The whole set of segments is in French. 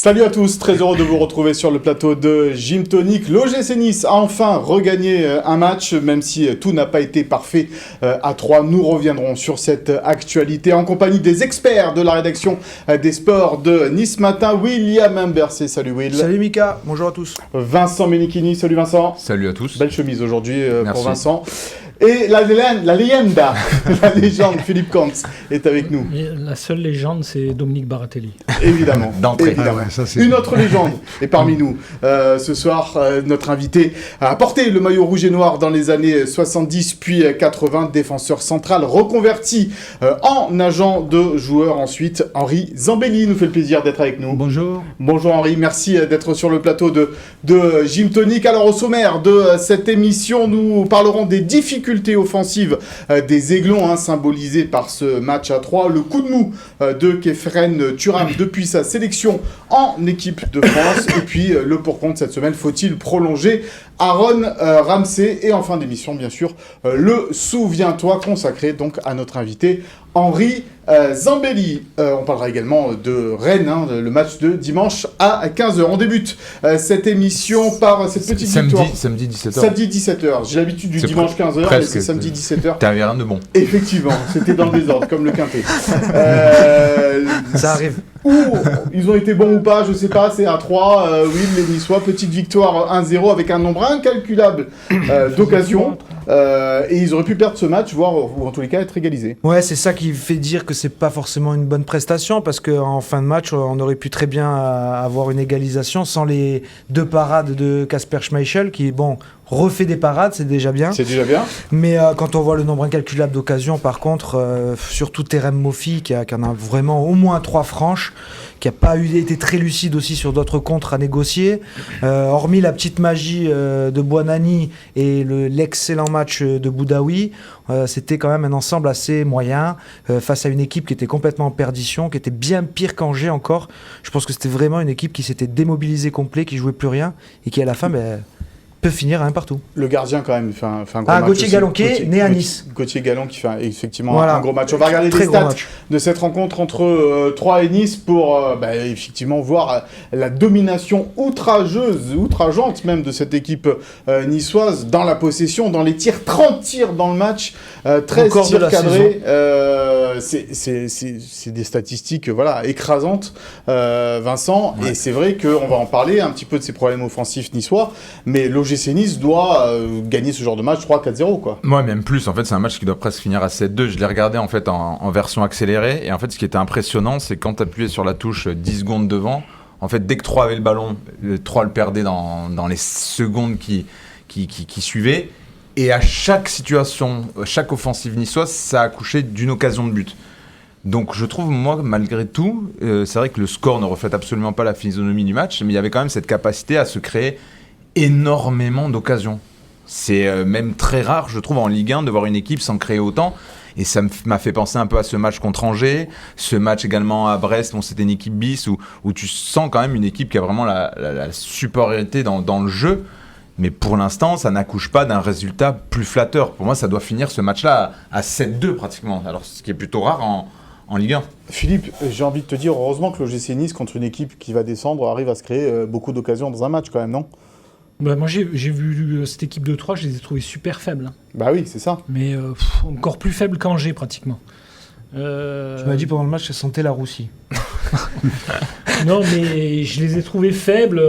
Salut à tous, très heureux de vous retrouver sur le plateau de Gym Tonic. L'OGC Nice a enfin regagné un match, même si tout n'a pas été parfait à 3. Nous reviendrons sur cette actualité en compagnie des experts de la rédaction des sports de Nice Matin. William Bercé, salut Will. Salut Mika, bonjour à tous. Vincent Menichini, salut Vincent. Salut à tous. Belle chemise aujourd'hui pour Vincent. Et la leyenda, la légende, Philippe Kantz est avec nous. La seule légende, c'est Dominique Baratelli. Évidemment. D'entrée. Évidemment. Une autre légende est parmi nous. Ce soir, notre invité a porté le maillot rouge et noir dans les années 70 puis 80, défenseur central reconverti en agent de joueur ensuite. Henri Zambelli nous fait le plaisir d'être avec nous. Bonjour. Bonjour Henri, merci d'être sur le plateau de Gym Tonic. Alors au sommaire de cette émission, nous parlerons des difficultés offensives des Aiglons, symbolisées par ce match à 3. Le coup de mou de Khéphren Thuram depuis sa sélection en équipe de France. Et puis le pour-compte cette semaine, faut-il prolonger Aaron Ramsey? Et en fin d'émission, bien sûr, le Souviens-toi consacré donc à notre invité Henri Zambelli. On parlera également de Rennes, le match de dimanche à 15h. On débute cette émission par cette petite victoire. Samedi 17h. Samedi 17h. J'ai l'habitude du dimanche 15h, mais c'est samedi 17h. T'avais rien de bon. Effectivement, c'était dans le désordre, comme le quintet. Ça arrive. Ils ont été bons ou pas, je sais pas, c'est à 3. Oui, les Niçois, petite victoire 1-0 avec un nombre incalculable d'occasions. Et ils auraient pu perdre ce match, voire ou en tous les cas être égalisés. Ouais, c'est ça qui fait dire que c'est pas forcément une bonne prestation, parce qu'en fin de match, on aurait pu très bien avoir une égalisation sans les deux parades de Kasper Schmeichel, qui, bon, refait des parades, c'est déjà bien. C'est déjà bien. Mais quand on voit le nombre incalculable d'occasions, par contre, surtout Terem Moffi, qui en a vraiment au moins 3 franches, qui n'a pas été très lucide aussi sur d'autres contres à négocier. Hormis la petite magie de Buonanni et l'excellent match de Boudaoui, c'était quand même un ensemble assez moyen face à une équipe qui était complètement en perdition, qui était bien pire qu'Angers encore. Je pense que c'était vraiment une équipe qui s'était démobilisée complet, qui jouait plus rien et qui à la fin peut finir partout. Le gardien quand même fait un gros match. Gauthier Gallon qui est né à Nice. Gauthier Gallon qui fait effectivement un gros match. On va regarder les stats de cette rencontre entre 3 et Nice pour effectivement voir la domination outrageante même de cette équipe niçoise dans la possession, dans les tirs, 30 tirs dans le match, 13 encore tirs cadrés. C'est des statistiques écrasantes, Vincent. Ouais. Et c'est vrai qu'on va en parler un petit peu de ces problèmes offensifs niçois, mais l'OGC Nice doit gagner ce genre de match 3-4-0 quoi. Ouais, même plus. En fait, c'est un match qui doit presque finir à 7-2. Je l'ai regardé en fait en version accélérée. Et en fait, ce qui était impressionnant, c'est quand tu appuyais sur la touche 10 secondes devant, en fait, dès que 3 avait le ballon, 3 le perdait dans les secondes qui suivaient. Et à chaque situation, chaque offensive niçoise, ça a accouché d'une occasion de but. Donc je trouve, moi, malgré tout, c'est vrai que le score ne reflète absolument pas la physionomie du match, mais il y avait quand même cette capacité à se créer énormément d'occasions. C'est même très rare, je trouve, en Ligue 1 de voir une équipe s'en créer autant. Et ça m'a fait penser un peu à ce match contre Angers, ce match également à Brest, bon, c'était une équipe bis où tu sens quand même une équipe qui a vraiment la supériorité dans le jeu. Mais pour l'instant, ça n'accouche pas d'un résultat plus flatteur. Pour moi, ça doit finir ce match-là à 7-2 pratiquement. Alors, ce qui est plutôt rare en Ligue 1. Philippe, j'ai envie de te dire, heureusement que l'OGC Nice, contre une équipe qui va descendre, arrive à se créer beaucoup d'occasions dans un match quand même, non ? Moi, j'ai vu cette équipe de 3, je les ai trouvés super faibles. Bah oui, c'est ça. Mais encore plus faibles qu'Angers, pratiquement. Tu m'as dit pendant le match, ça sentait la roussie. Non, mais je les ai trouvés faibles.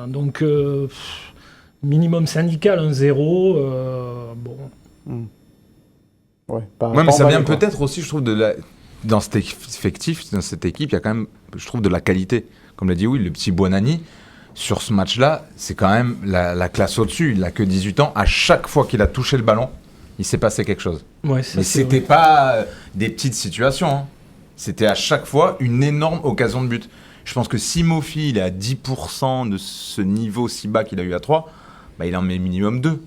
Donc, minimum syndical, 1-0. Bon. Ouais, mais ça vient peut-être aussi, je trouve, dans cet effectif, dans cette équipe, il y a quand même, je trouve, de la qualité. Comme l'a dit le petit Buonanni. Sur ce match-là, c'est quand même la classe au-dessus. Il n'a que 18 ans. À chaque fois qu'il a touché le ballon, il s'est passé quelque chose. Ouais, mais c'était pas des petites situations. C'était à chaque fois une énorme occasion de but. Je pense que si Moffi il est à 10% de ce niveau si bas qu'il a eu à 3, il en met minimum 2.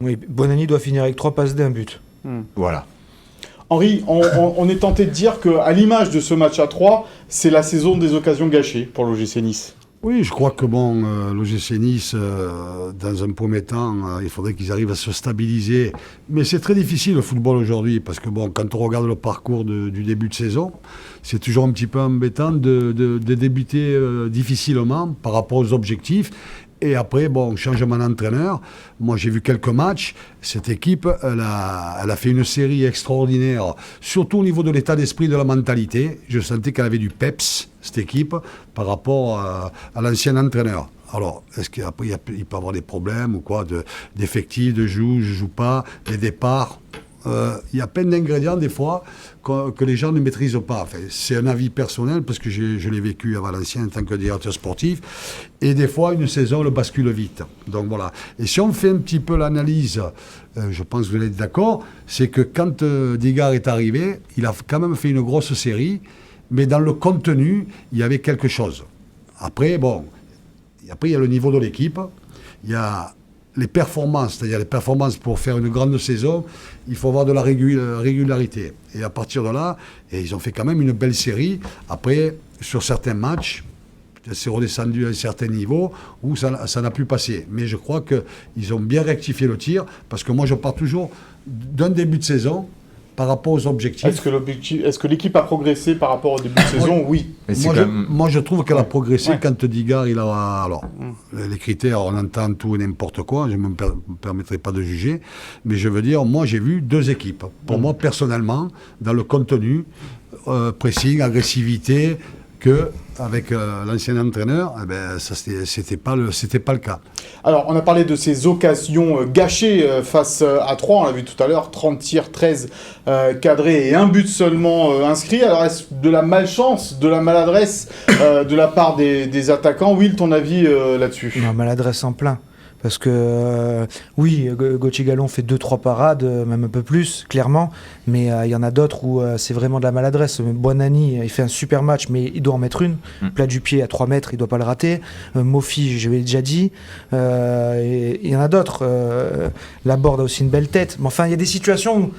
Oui, Buonanni doit finir avec 3 passes d'un but. Voilà. Henri, on est tenté de dire qu'à l'image de ce match à 3, c'est la saison des occasions gâchées pour l'OGC Nice. Oui, je crois que l'OGC Nice, dans un premier temps, il faudrait qu'ils arrivent à se stabiliser. Mais c'est très difficile le football aujourd'hui, parce que quand on regarde le parcours du début de saison, c'est toujours un petit peu embêtant de débuter difficilement par rapport aux objectifs. Et après, changement d'entraîneur. Moi, j'ai vu quelques matchs. Cette équipe, elle a fait une série extraordinaire, surtout au niveau de l'état d'esprit, de la mentalité. Je sentais qu'elle avait du peps, cette équipe, par rapport à l'ancien entraîneur. Alors, est-ce qu'après, il peut y avoir des problèmes ou quoi, d'effectifs, de je joue pas, des départs? Il y a plein d'ingrédients, des fois, que les gens ne maîtrisent pas. Enfin, c'est un avis personnel, parce que je l'ai vécu à Valenciennes en tant que directeur sportif. Et des fois, une saison, le bascule vite. Donc voilà. Et si on fait un petit peu l'analyse, je pense que vous êtes d'accord, c'est que quand Digard est arrivé, il a quand même fait une grosse série, mais dans le contenu, il y avait quelque chose. Après, il y a le niveau de l'équipe, il y a les performances, c'est-à-dire les performances pour faire une grande saison, il faut avoir de la régularité. Et à partir de là, ils ont fait quand même une belle série. Après, sur certains matchs, c'est redescendu à un certain niveau où ça n'a plus passé. Mais je crois qu'ils ont bien rectifié le tir, parce que moi, je pars toujours d'un début de saison par rapport aux objectifs. Est-ce que l'équipe a progressé par rapport au début de saison? Oui. Moi, je trouve qu'elle a progressé quand Digard, il a... Alors, les critères, on entend tout et n'importe quoi, je ne me permettrai pas de juger, mais je veux dire, moi, j'ai vu deux équipes. Pour moi, personnellement, dans le contenu, pressing, agressivité, qu'avec l'ancien entraîneur, ça, c'était pas le cas. Alors, on a parlé de ces occasions gâchées face à Troyes, on l'a vu tout à l'heure, 30 tirs, 13 cadrés et un but seulement inscrit. Alors, est-ce de la malchance, de la maladresse de la part des attaquants? Will, ton avis là-dessus? Non, maladresse en plein. Parce que, oui, Gauthier Gallon fait 2-3 parades, même un peu plus, clairement. Mais il y en a d'autres où c'est vraiment de la maladresse. Buonanni, il fait un super match, mais il doit en mettre une. Plat du pied à 3 mètres, il ne doit pas le rater. Mofi, je l'ai déjà dit. Et il y en a d'autres. Laborde a aussi une belle tête. Mais enfin, il y a des situations où,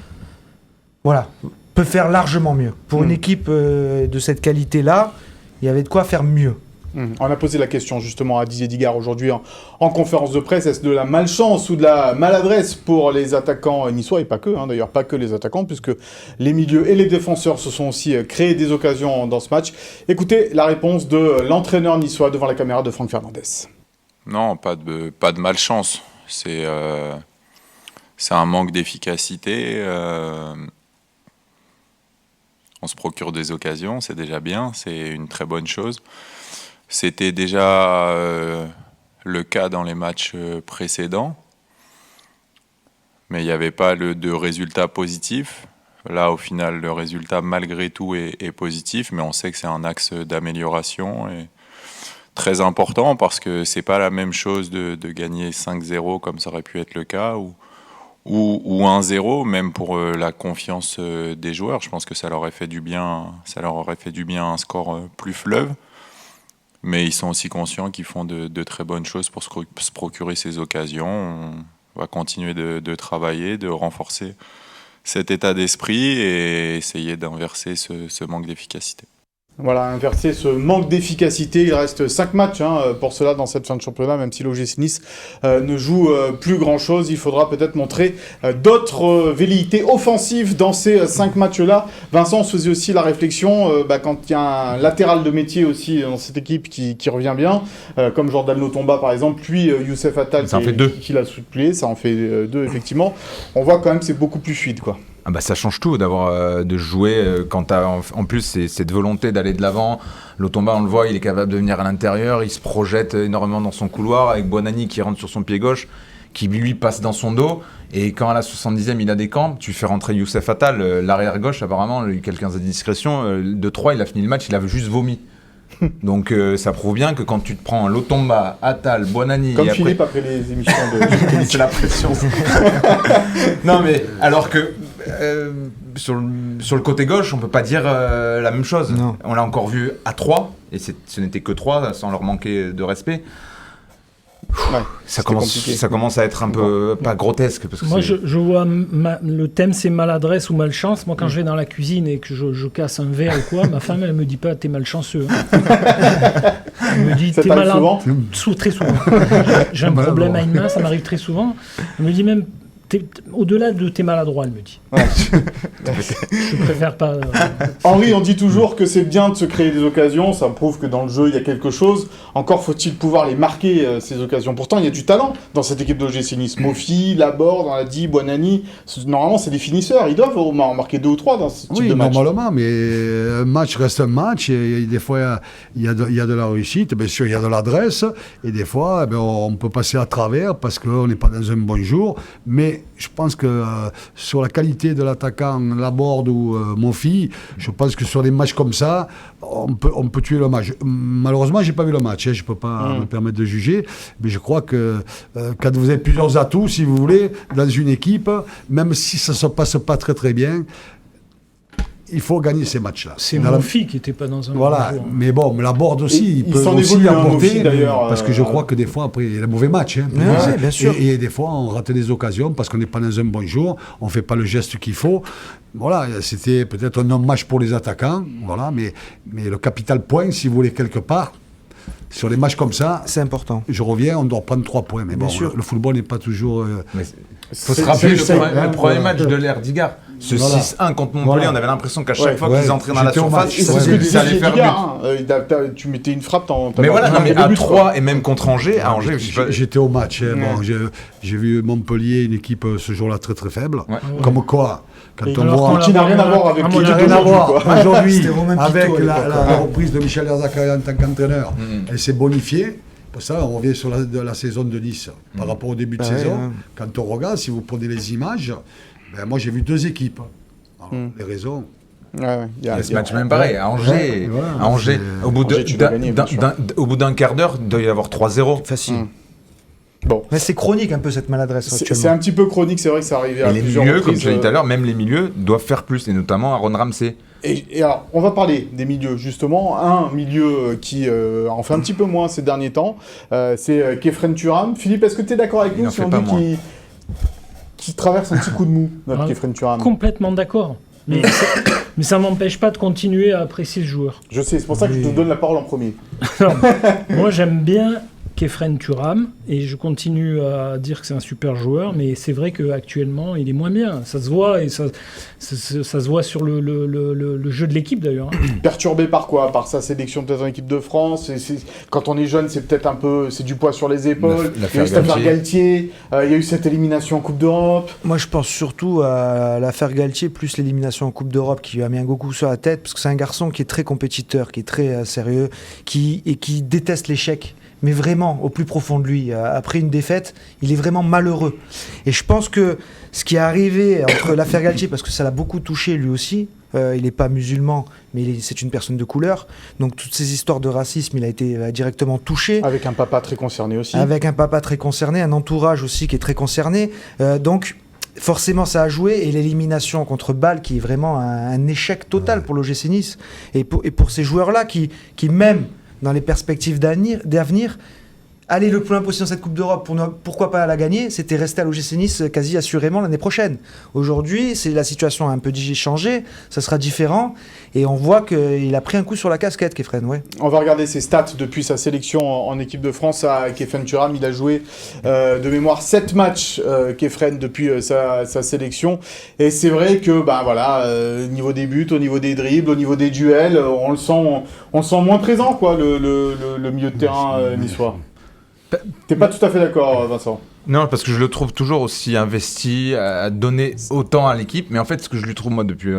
voilà, peut faire largement mieux. Pour une équipe de cette qualité-là, il y avait de quoi faire mieux. On a posé la question justement à Didier Digard aujourd'hui en conférence de presse. Est-ce de la malchance ou de la maladresse pour les attaquants niçois? Et pas que, d'ailleurs, pas que les attaquants, puisque les milieux et les défenseurs se sont aussi créés des occasions dans ce match. Écoutez la réponse de l'entraîneur niçois devant la caméra de Franck Fernandez. Non, pas de malchance. C'est un manque d'efficacité. On se procure des occasions, c'est déjà bien, c'est une très bonne chose. C'était déjà le cas dans les matchs précédents, mais il n'y avait pas de résultat positif. Là, au final, le résultat, malgré tout, est positif, mais on sait que c'est un axe d'amélioration et très important, parce que c'est pas la même chose de gagner 5-0 comme ça aurait pu être le cas, ou 1-0, même pour la confiance des joueurs. Je pense que ça leur aurait fait du bien un score plus fleuve. Mais ils sont aussi conscients qu'ils font de très bonnes choses pour se procurer ces occasions. On va continuer de travailler, de renforcer cet état d'esprit et essayer d'inverser ce manque d'efficacité. Voilà, inverser ce manque d'efficacité. Il reste 5 matchs pour cela dans cette fin de championnat, même si l'OGC Nice ne joue plus grand-chose. Il faudra peut-être montrer d'autres velléités offensives dans ces 5 matchs-là. Vincent, on se faisait aussi la réflexion, quand il y a un latéral de métier aussi dans cette équipe qui revient bien, comme Jordan Lotomba par exemple, puis Youssef Attal qui l'a suppléé, ça en fait 2 effectivement. On voit quand même que c'est beaucoup plus fluide, quoi. Ça change tout de jouer quand tu as en plus cette volonté d'aller de l'avant. Lotomba, on le voit, il est capable de venir à l'intérieur, il se projette énormément dans son couloir, avec Buonanni qui rentre sur son pied gauche, qui lui passe dans son dos, et quand à la 70e il a des camps, tu fais rentrer Youssef Attal, l'arrière gauche apparemment, quelqu'un a discrétion, de 3 il a fini le match, il avait juste vomi. Donc ça prouve bien que quand tu te prends Lotomba, Attal, Buonanni... Comme Philippe après les émissions de... C'est la pression. Non mais alors que sur le côté gauche, on peut pas dire la même chose. Non. On l'a encore vu à 3, et ce n'était que 3, sans leur manquer de respect. Ouais, ça commence à être un peu, pas grotesque. Parce que moi, je vois, le thème c'est maladresse ou malchance. Moi, quand je vais dans la cuisine et que je casse un verre ou quoi, ma femme, elle me dit pas t'es malchanceux. Elle me dit, Ça t'es t'arrive malade. souvent Très souvent. J'ai un problème à une main, ça m'arrive très souvent. Elle me dit même, au-delà de tes maladroits, elle me dit. Ouais. Je préfère pas. Henri, on dit toujours que c'est bien de se créer des occasions, ça prouve que dans le jeu il y a quelque chose. Encore faut-il pouvoir les marquer, ces occasions. Pourtant il y a du talent dans cette équipe de l'OGC Nice. Mofi, Laborde, on l'a dit, Buonanni, normalement c'est des finisseurs, ils doivent au moins en marquer 2 ou 3 dans ce type Oui, de match. normalement, mais un match reste un match, et des fois il y a de la réussite, bien sûr il y a de l'adresse, et des fois on peut passer à travers parce qu'on n'est pas dans un bon jour, mais je pense que sur la qualité de l'attaquant Laborde ou Mofi, je pense que sur des matchs comme ça, on peut tuer le match. Malheureusement, j'ai pas vu le match, je peux pas me permettre de juger, mais je crois que quand vous avez plusieurs atouts, si vous voulez, dans une équipe, même si ça se passe pas très très bien, il faut gagner ces matchs-là. C'est mon fille qui n'était pas dans un Voilà, bon jour. mais bon, mais Laborde aussi, il peut s'en aussi évolue, apporter, Mofi, d'ailleurs, parce que je crois que des fois, après, il y a des mauvais matchs. Hein, Ouais, bien sûr. Et des fois, on rate des occasions parce qu'on n'est pas dans un bon jour, on ne fait pas le geste qu'il faut. Voilà, c'était peut-être un non-match pour les attaquants, voilà, mais le capital point, si vous voulez, quelque part, sur les matchs comme ça, C'est important. je reviens, on doit prendre 3 points. Mais Bien bon, sûr. le football n'est pas toujours... Il faut se rappeler le premier match de l'ère Digard. Ce Voilà. 6-1 contre Montpellier, Voilà. on avait l'impression qu'à chaque fois Ouais. qu'ils entraient dans la J'étais au surface, match. Et c'est Ouais, ce que mais disait ça allait faire but. Digard, hein. Tu mettais une frappe, Mais voilà, non, mais à but, 3 et même contre Angers, à Angers, je sais pas. J'étais au match. Hein, Ouais. bon, j'ai vu Montpellier, une équipe ce jour-là très très faible. Ouais. Comme quoi, quand Et on alors, voit... quand qui n'a rien à voir avec Ah, l'équipe moi, Ça n'a rien à d'aujourd'hui, voir. quoi. Aujourd'hui, C'était Romain Pitot avec à la l'époque. reprise de Michel Herzakarian en tant qu'entraîneur, elle s'est bonifiée. Pour ça, on revient sur la saison de Nice. Par rapport au début de Ouais, saison, ouais. quand on regarde, si vous prenez les images, moi j'ai vu 2 équipes. Alors, les raisons... Ouais, il y a- Ce match même pareil, à Angers, Ouais, voilà. à Angers, au bout Angers, tu dois gagner, bien sûr. au bout d'un quart d'heure, il doit y avoir 3-0. Facile. Bon. Mais c'est chronique un peu cette maladresse C'est actuellement. un petit peu chronique, c'est vrai que ça arrivait à Et les plusieurs milieux, comme reprises. tu l'as dit tout à l'heure, même les milieux doivent faire plus, et notamment Aaron Ramsey. Et alors, on va parler des milieux, justement. Un milieu qui en fait un petit peu moins ces derniers temps, c'est Kefren Turam. Philippe, est-ce que tu es d'accord avec Il nous en si fait on pas dit moins. qu'il traverse un petit coup de mou, notre Ah, Kefren Turam? Complètement d'accord. Mais ça m'empêche pas de continuer à apprécier ce joueur. Je sais, c'est pour ça que je te donne la parole en premier. Moi, j'aime bien Kefren Turam et je continue à dire que c'est un super joueur, mais c'est vrai qu'actuellement, il est moins bien. Ça se voit et ça se voit sur le jeu de l'équipe d'ailleurs. Perturbé par quoi? Par sa sélection peut-être en équipe de France. Quand on est jeune, c'est peut-être un peu, c'est du poids sur les épaules. Il y a L'affaire eu cette affaire Galtier. Galtier. Il y a eu cette élimination en Coupe d'Europe. Moi, je pense surtout à l'affaire Galtier, plus l'élimination en Coupe d'Europe qui lui a mis un gros coup sur la tête, parce que c'est un garçon qui est très compétiteur, qui est très sérieux, qui déteste l'échec. Mais vraiment, au plus profond de lui, après une défaite, il est vraiment malheureux. Et je pense que ce qui est arrivé entre l'affaire Galtier, parce que ça l'a beaucoup touché lui aussi, il n'est pas musulman, mais c'est une personne de couleur, donc toutes ces histoires de racisme, il a été directement touché. Avec un papa très concerné aussi. Avec un papa très concerné, un entourage aussi qui est très concerné. Donc, forcément, ça a joué. Et l'élimination contre Bâle, qui est vraiment un échec total pour l'OGC Nice. Et pour ces joueurs-là, qui même dans les perspectives d'avenir, aller le plus loin possible dans cette Coupe d'Europe, pourquoi pas la gagner, c'était rester à l'OGC Nice quasi assurément l'année prochaine. Aujourd'hui, la situation a un peu changé, ça sera différent, et on voit qu'il a pris un coup sur la casquette, Kefren, ouais. On va regarder ses stats depuis sa sélection en équipe de France à Kefren Turam. Il a joué de mémoire 7 matchs, Kefren, depuis sa sélection. Et c'est vrai que, au niveau des buts, au niveau des dribbles, au niveau des duels, on le sent moins présent, quoi, le milieu de terrain niçois. T'es pas tout à fait d'accord, Vincent? Non, parce que je le trouve toujours aussi investi à donner autant à l'équipe. Mais en fait, ce que je lui trouve, moi, depuis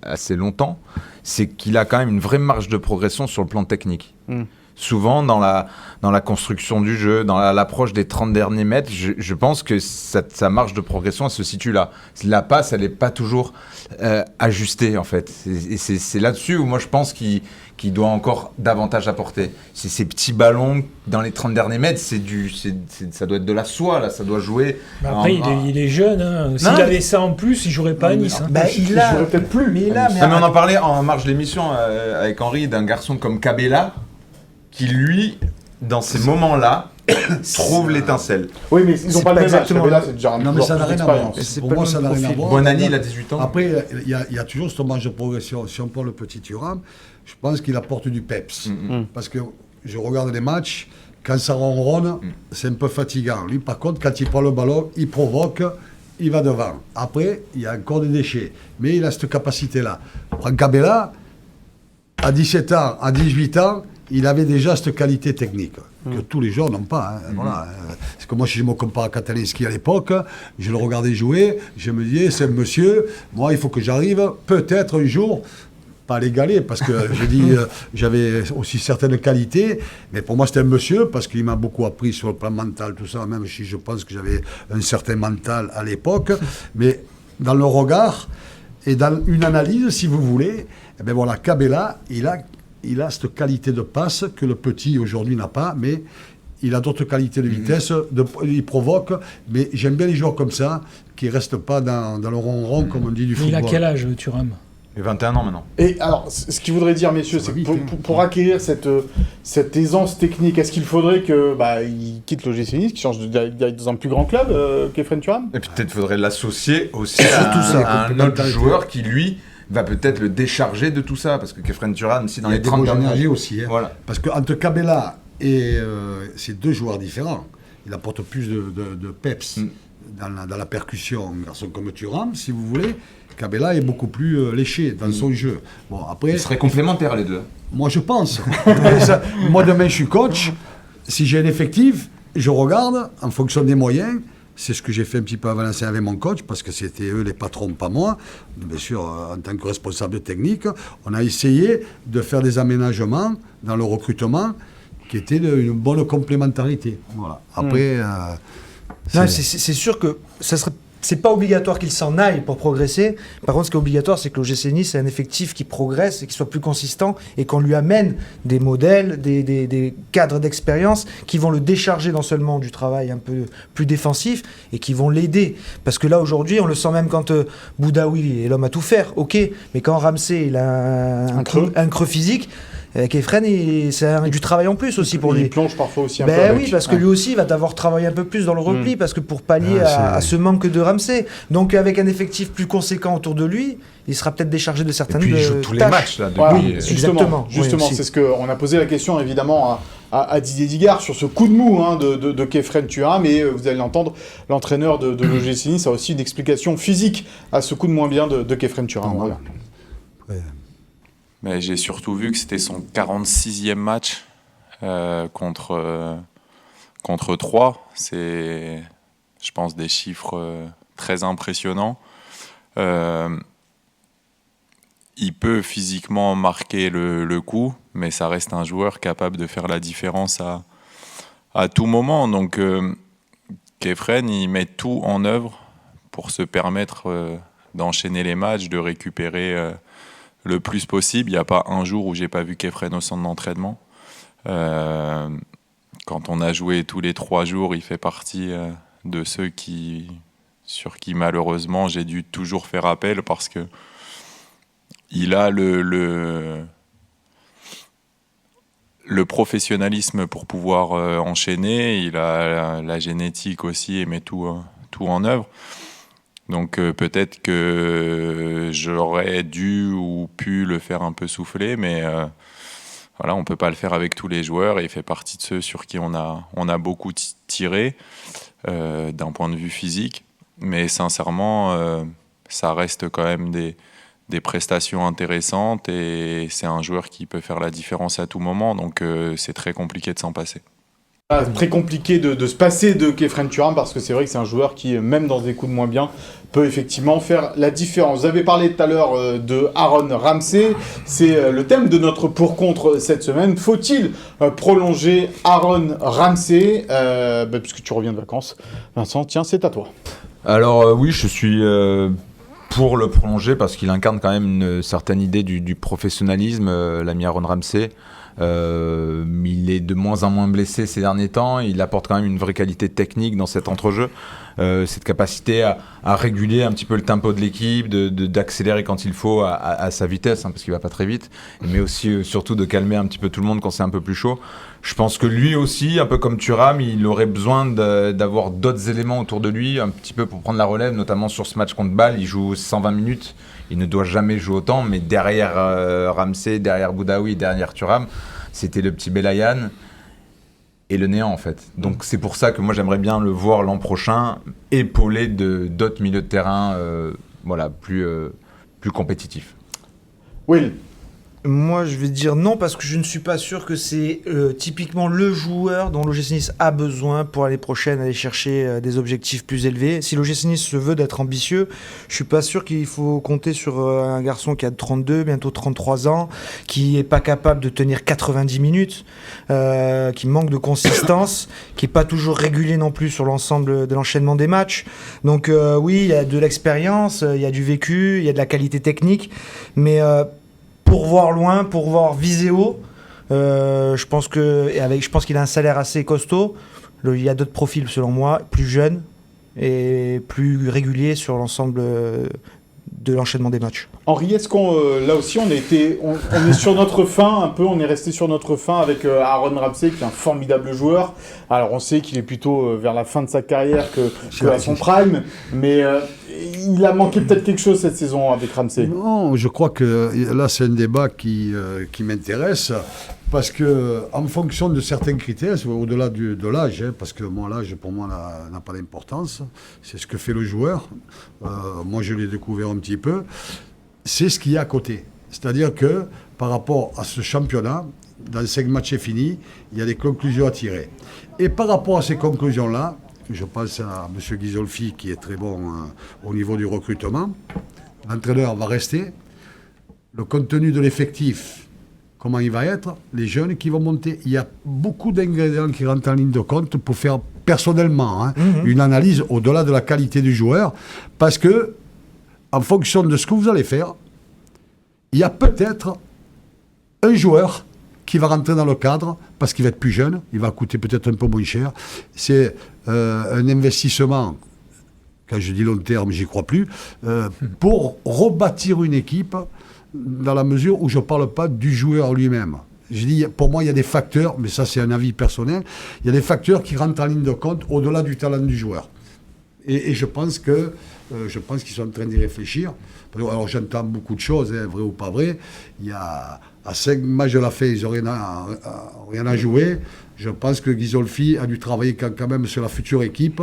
assez longtemps, c'est qu'il a quand même une vraie marge de progression sur le plan technique. Souvent, dans la construction du jeu, dans l'approche des 30 derniers mètres, je pense que sa marge de progression, elle se situe là. La passe, elle n'est pas toujours ajustée, en fait. Et c'est là-dessus où moi, je pense qu'il doit encore davantage apporter. C'est ces petits ballons dans les 30 derniers mètres, ça doit être de la soie, là, ça doit jouer. Après, il est jeune. Hein. S'il avait ça en plus, il jouerait pas à Nice. Hein. Il jouerait peut-être plus. Mais il a, Non, mais on en parlait en marge d'émission avec Henri d'un garçon comme Cabella qui, lui, dans ces moments-là, trouve l'étincelle. Oui, mais ils n'ont C'est pas le pas même âge. exactement Là, le- c'est déjà un Non, mais ça n'a rien à voir. C'est Pour pas moi, le ça même n'a rien à profil. voir. Bonani, il a 18 ans. Après, il y a toujours ce marge de progression. Si on prend le petit Thuram, je pense qu'il apporte du peps. Parce que je regarde les matchs, quand ça ronronne, c'est un peu fatigant. Lui, par contre, quand il prend le ballon, il provoque, il va devant. Après, il y a encore des déchets. Mais il a cette capacité-là. Prends Cabella, à 17 ans, à 18 ans, il avait déjà cette qualité technique que tous les joueurs n'ont pas. Voilà. C'est que moi, si je me compare à Katalinski à l'époque, je le regardais jouer, je me disais, c'est un monsieur, moi, il faut que j'arrive peut-être un jour, pas à l'égaler, parce que je dis, j'avais aussi certaines qualités, mais pour moi, c'était un monsieur, parce qu'il m'a beaucoup appris sur le plan mental, tout ça, même si je pense que j'avais un certain mental à l'époque, mais dans le regard et dans une analyse, si vous voulez, eh bien voilà, Cabella, il a cette qualité de passe que le petit aujourd'hui n'a pas, mais il a d'autres qualités de vitesse, il provoque, mais j'aime bien les joueurs comme ça, qui ne restent pas dans le ronron, comme on dit du football. Il a quel âge, Thuram? Il a 21 ans maintenant. Et alors, ce qu'il voudrait dire, messieurs, c'est que pour acquérir cette aisance technique, est-ce qu'il faudrait qu'il quitte l'OGC Nice, qu'il change dans un plus grand club qu'Efren Thuram? Et puis peut-être faudrait l'associer aussi à un autre joueur qui, lui, va peut-être le décharger de tout ça, parce que Kefren Thuram, si dans les 30 dernières années aussi, voilà. Parce qu'entre Cabella et c'est deux joueurs différents, il apporte plus de peps dans la percussion, un garçon comme Thuram, si vous voulez. Cabella est beaucoup plus léché dans son jeu. Bon, après, ils seraient complémentaires les deux. Moi, je pense. Moi, demain, je suis coach. Si j'ai un effectif, je regarde en fonction des moyens. C'est ce que j'ai fait un petit peu à Valenciennes avec mon coach, parce que c'était eux les patrons, pas moi. Bien sûr, en tant que responsable technique, on a essayé de faire des aménagements dans le recrutement qui étaient une bonne complémentarité. Voilà. Après, c'est sûr que ça serait. C'est pas obligatoire qu'il s'en aille pour progresser. Par contre, ce qui est obligatoire, c'est que l'OGC Nice ait un effectif qui progresse et qui soit plus consistant et qu'on lui amène des modèles, des cadres d'expérience qui vont le décharger non seulement du travail un peu plus défensif et qui vont l'aider. Parce que là, aujourd'hui, on le sent même quand Boudaoui est l'homme à tout faire, ok, mais quand Ramsey il a un creux physique, Kefren, c'est du travail en plus aussi pour lui. Il plonge parfois aussi un peu avec. Oui, parce que lui aussi il va devoir travailler un peu plus dans le repli, parce que pour pallier à ce manque de Ramsey. Donc avec un effectif plus conséquent autour de lui, il sera peut-être déchargé de certaines tâches. Et puis il joue tous les matchs là depuis. Justement, c'est ce qu'on a posé la question évidemment à Didier Digard sur ce coup de mou de Kefren Thuram, et vous allez l'entendre, l'entraîneur de l'OGC Nice a aussi une explication physique à ce coup de moins bien de Kefren Thuram. Voilà. Mais j'ai surtout vu que c'était son 46e match contre 3. C'est, je pense, des chiffres très impressionnants. Il peut physiquement marquer le coup, mais ça reste un joueur capable de faire la différence à tout moment. Donc Kefren, il met tout en œuvre pour se permettre d'enchaîner les matchs, de récupérer le plus possible. Il n'y a pas un jour où j'ai pas vu Kefren au centre d'entraînement. Quand on a joué tous les 3 jours, il fait partie de ceux sur qui malheureusement j'ai dû toujours faire appel, parce que il a le professionnalisme pour pouvoir enchaîner. Il a la génétique aussi et met tout en œuvre. Donc peut-être que j'aurais dû ou pu le faire un peu souffler, mais voilà, on ne peut pas le faire avec tous les joueurs, et il fait partie de ceux sur qui on a beaucoup tiré d'un point de vue physique. Mais sincèrement, ça reste quand même des prestations intéressantes, et c'est un joueur qui peut faire la différence à tout moment, donc c'est très compliqué de s'en passer. Très compliqué de se passer de Kefren Thuram, parce que c'est vrai que c'est un joueur qui, même dans des coups de moins bien, peut effectivement faire la différence. Vous avez parlé tout à l'heure de Aaron Ramsey, c'est le thème de notre pour-contre cette semaine. Faut-il prolonger Aaron Ramsey puisque tu reviens de vacances, Vincent, tiens, c'est à toi. Alors oui, je suis pour le prolonger, parce qu'il incarne quand même une certaine idée du professionnalisme, l'ami Aaron Ramsey. Il est de moins en moins blessé ces derniers temps, il apporte quand même une vraie qualité technique dans cet entrejeu, cette capacité à réguler un petit peu le tempo de l'équipe, d'accélérer quand il faut à sa vitesse, parce qu'il va pas très vite, mais aussi surtout de calmer un petit peu tout le monde quand c'est un peu plus chaud. Je pense que lui aussi, un peu comme Thuram, il aurait besoin d'avoir d'autres éléments autour de lui, un petit peu pour prendre la relève, notamment sur ce match contre Bâle. Il joue 120 minutes, il ne doit jamais jouer autant, mais derrière Ramsey, derrière Boudaoui, derrière Thuram, c'était le petit Belayan et le néant en fait. Donc c'est pour ça que moi j'aimerais bien le voir l'an prochain épaulé d'autres milieux de terrain plus compétitifs. Will. Moi, je vais dire non parce que je ne suis pas sûr que c'est typiquement le joueur dont l'OGC Nice a besoin pour l'année prochaine aller chercher des objectifs plus élevés. Si l'OGC Nice se veut d'être ambitieux, je suis pas sûr qu'il faut compter sur un garçon qui a 32, bientôt 33 ans, qui est pas capable de tenir 90 minutes, qui manque de consistance, qui est pas toujours régulier non plus sur l'ensemble de l'enchaînement des matchs. Donc oui, il y a de l'expérience, il y a du vécu, il y a de la qualité technique, mais pour voir loin, pour voir viser haut, je pense qu'il a un salaire assez costaud. Il y a d'autres profils, selon moi, plus jeunes et plus réguliers sur l'ensemble de l'enchaînement des matchs. Henri, est-ce qu'on là aussi on est sur notre fin un peu, on est resté sur notre fin avec Aaron Ramsey qui est un formidable joueur. Alors on sait qu'il est plutôt vers la fin de sa carrière que à son prime, mais il a manqué peut-être quelque chose cette saison avec Ramsey. Non, je crois que là c'est un débat qui m'intéresse. Parce que, en fonction de certains critères, au-delà de l'âge, parce que l'âge pour moi n'a pas d'importance, c'est ce que fait le joueur. Moi je l'ai découvert un petit peu. C'est ce qu'il y a à côté. C'est-à-dire que par rapport à ce championnat, dans 5 matchs finis, il y a des conclusions à tirer. Et par rapport à ces conclusions-là, je pense à M. Ghisolfi qui est très bon au niveau du recrutement. L'entraîneur va rester. Le contenu de l'effectif, comment il va être, les jeunes qui vont monter. Il y a beaucoup d'ingrédients qui rentrent en ligne de compte pour faire personnellement une analyse au-delà de la qualité du joueur. Parce que, en fonction de ce que vous allez faire, il y a peut-être un joueur qui va rentrer dans le cadre parce qu'il va être plus jeune, il va coûter peut-être un peu moins cher. C'est un investissement, quand je dis long terme, j'y crois plus, pour rebâtir une équipe dans la mesure où je ne parle pas du joueur lui-même. Je dis, pour moi, il y a des facteurs, mais ça c'est un avis personnel, il y a des facteurs qui rentrent en ligne de compte au-delà du talent du joueur. Et je pense qu'ils sont en train d'y réfléchir. Alors j'entends beaucoup de choses, vrai ou pas vrai. Il y a à 5 matchs de la fin, ils n'ont rien à jouer. Je pense que Ghisolfi a dû travailler quand même sur la future équipe,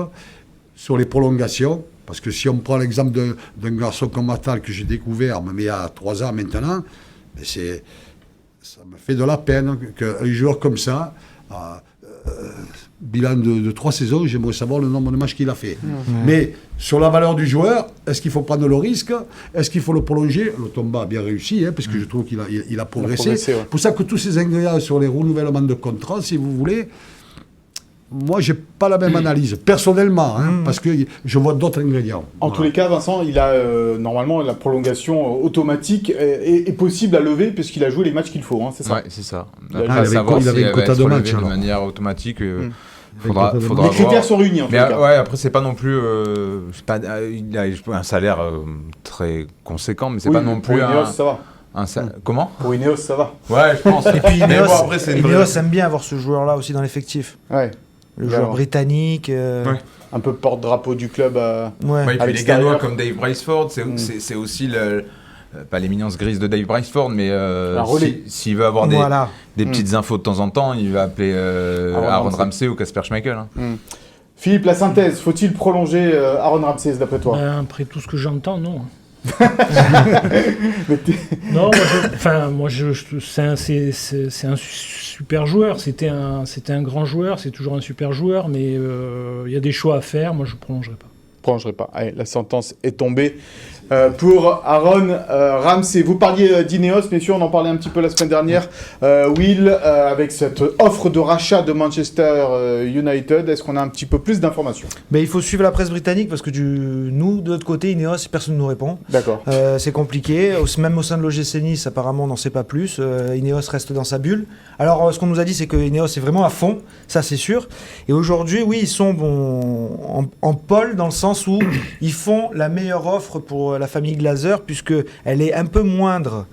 sur les prolongations. Parce que si on prend l'exemple d'un garçon comme Matal que j'ai découvert, mais il y a 3 ans maintenant, ça me fait de la peine qu'un joueur comme ça, bilan de 3 saisons, j'aimerais savoir le nombre de matchs qu'il a fait. Mais sur la valeur du joueur, est-ce qu'il faut prendre le risque? Est-ce qu'il faut le prolonger? Le Tomba a bien réussi, parce que je trouve qu'il a progressé. C'est pour ça que tous ces ingrédients sur les renouvellements de contrat, si vous voulez, moi, je n'ai pas la même analyse, personnellement, parce que je vois d'autres ingrédients. En tous les cas, Vincent, il a normalement la prolongation automatique est possible à lever puisqu'il a joué les matchs qu'il faut, c'est ça? Ouais, c'est ça. Après, il avait une quota de match. De manière automatique, faudra les critères sont réunis en tout cas. Ouais, après, c'est pas non plus... il a un salaire très conséquent, mais c'est pas non plus... Pour Ineos, ça va. Comment? Pour Ineos, ça va. Ouais, je pense. Et puis Ineos Ineos aime bien avoir ce joueur-là aussi dans l'effectif. Ouais. Le joueur britannique. Un peu porte-drapeau du club. Et puis les Gallois comme Dave Braceford, c'est aussi pas l'éminence grise de Dave Braceford, mais s'il veut avoir des petites infos de temps en temps, il va appeler Aaron Ramsey ou Kasper Schmeichel. Philippe, la synthèse, faut-il prolonger Aaron Ramsey d'après toi? Après tout ce que j'entends, non. Non, c'est un super joueur. C'était un grand joueur, c'est toujours un super joueur, mais il y a des choix à faire. Moi, je prolongerai pas. Allez, la sentence est tombée. Pour Aaron Ramsey, vous parliez d'Ineos, messieurs, on en parlait un petit peu la semaine dernière. Will, avec cette offre de rachat de Manchester United, est-ce qu'on a un petit peu plus d'informations? Il faut suivre la presse britannique parce que nous, de l'autre côté, Ineos, personne ne nous répond. D'accord. C'est compliqué. Même au sein de l'OGC Nice, apparemment, on n'en sait pas plus. Ineos reste dans sa bulle. Alors, ce qu'on nous a dit, c'est que Ineos est vraiment à fond, ça c'est sûr. Et aujourd'hui, oui, ils sont en pôle dans le sens où ils font la meilleure offre pour la famille Glazer, puisqu'elle est un peu moindre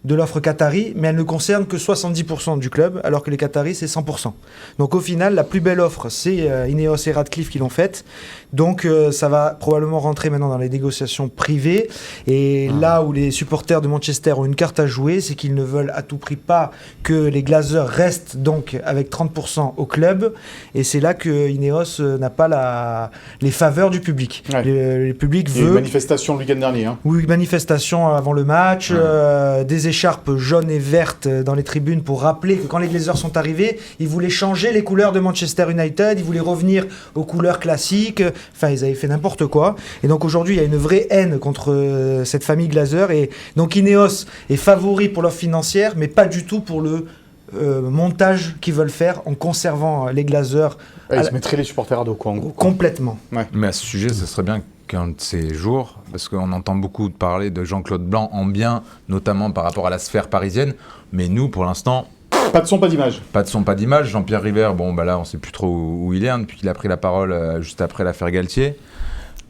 de l'offre qatari, mais elle ne concerne que 70% du club, alors que les Qataris, c'est 100%. Donc au final, la plus belle offre, c'est Ineos et Radcliffe qui l'ont faite. Donc ça va probablement rentrer maintenant dans les négociations privées. Et là où les supporters de Manchester ont une carte à jouer, c'est qu'ils ne veulent à tout prix pas que les Glazers restent donc avec 30% au club. Et c'est là que Ineos n'a pas les faveurs du public. Ouais. Le public Il y a eu une veut... manifestation le week-end dernier. Hein. Oui, manifestation avant le match, des écharpes jaunes et vertes dans les tribunes pour rappeler que quand les Glazers sont arrivés, ils voulaient changer les couleurs de Manchester United, ils voulaient revenir aux couleurs classiques, enfin ils avaient fait n'importe quoi. Et donc aujourd'hui, il y a une vraie haine contre cette famille Glazer, et donc Ineos est favori pour l'offre financière, mais pas du tout pour le montage qu'ils veulent faire en conservant les Glazers Ils se mettraient les supporters à dos, quoi, en gros. complètement. Mais à ce sujet, ce serait bien qu'un de ces jours, parce qu'on entend beaucoup parler de Jean-Claude Blanc en bien, notamment par rapport à la sphère parisienne, mais nous, pour l'instant, Pas de son, pas d'image. pas de son, pas d'image. Jean-Pierre River, bon, bah là, on sait plus trop où il est, hein, depuis qu'il a pris la parole juste après l'affaire Galtier.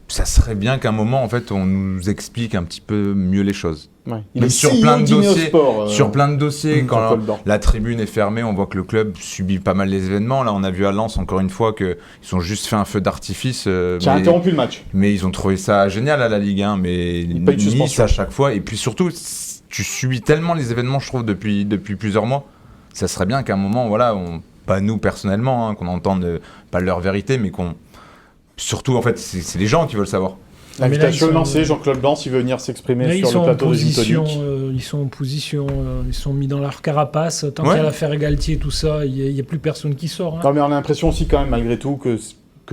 Ça serait bien qu'à un moment, en fait, on nous explique un petit peu mieux les choses. Ouais. Même est sur CEO plein de d'Ineos dossiers, Sport, sur plein de dossiers, quand Jean-Paul Blanc. la tribune est fermée, on voit que le club subit pas mal les événements. Là, on a vu à Lens, encore une fois, qu'ils ont juste fait un feu d'artifice. Qui a interrompu le match. Mais ils ont trouvé ça génial à la Ligue 1, mais n'y a pas eu de Nice suspension. à chaque fois. Et puis surtout, tu subis tellement les événements, je trouve, depuis plusieurs mois. Ça serait bien qu'à un moment, voilà, pas nous personnellement, hein, qu'on entende pas leur vérité, mais qu'on... Surtout, en fait, c'est les gens qui veulent savoir. L'invitation est Mais là, ils lancée, Jean-Claude Blanc, s'il veut venir s'exprimer Là, ils sur sont le en plateau de Gin position, Tonic. ils sont en position, ils sont mis dans leur carapace. Tant Ouais. qu'il y a l'affaire Galtier, tout ça, il n'y a plus personne qui sort. Hein. Non, mais on a l'impression aussi, quand même, malgré tout, que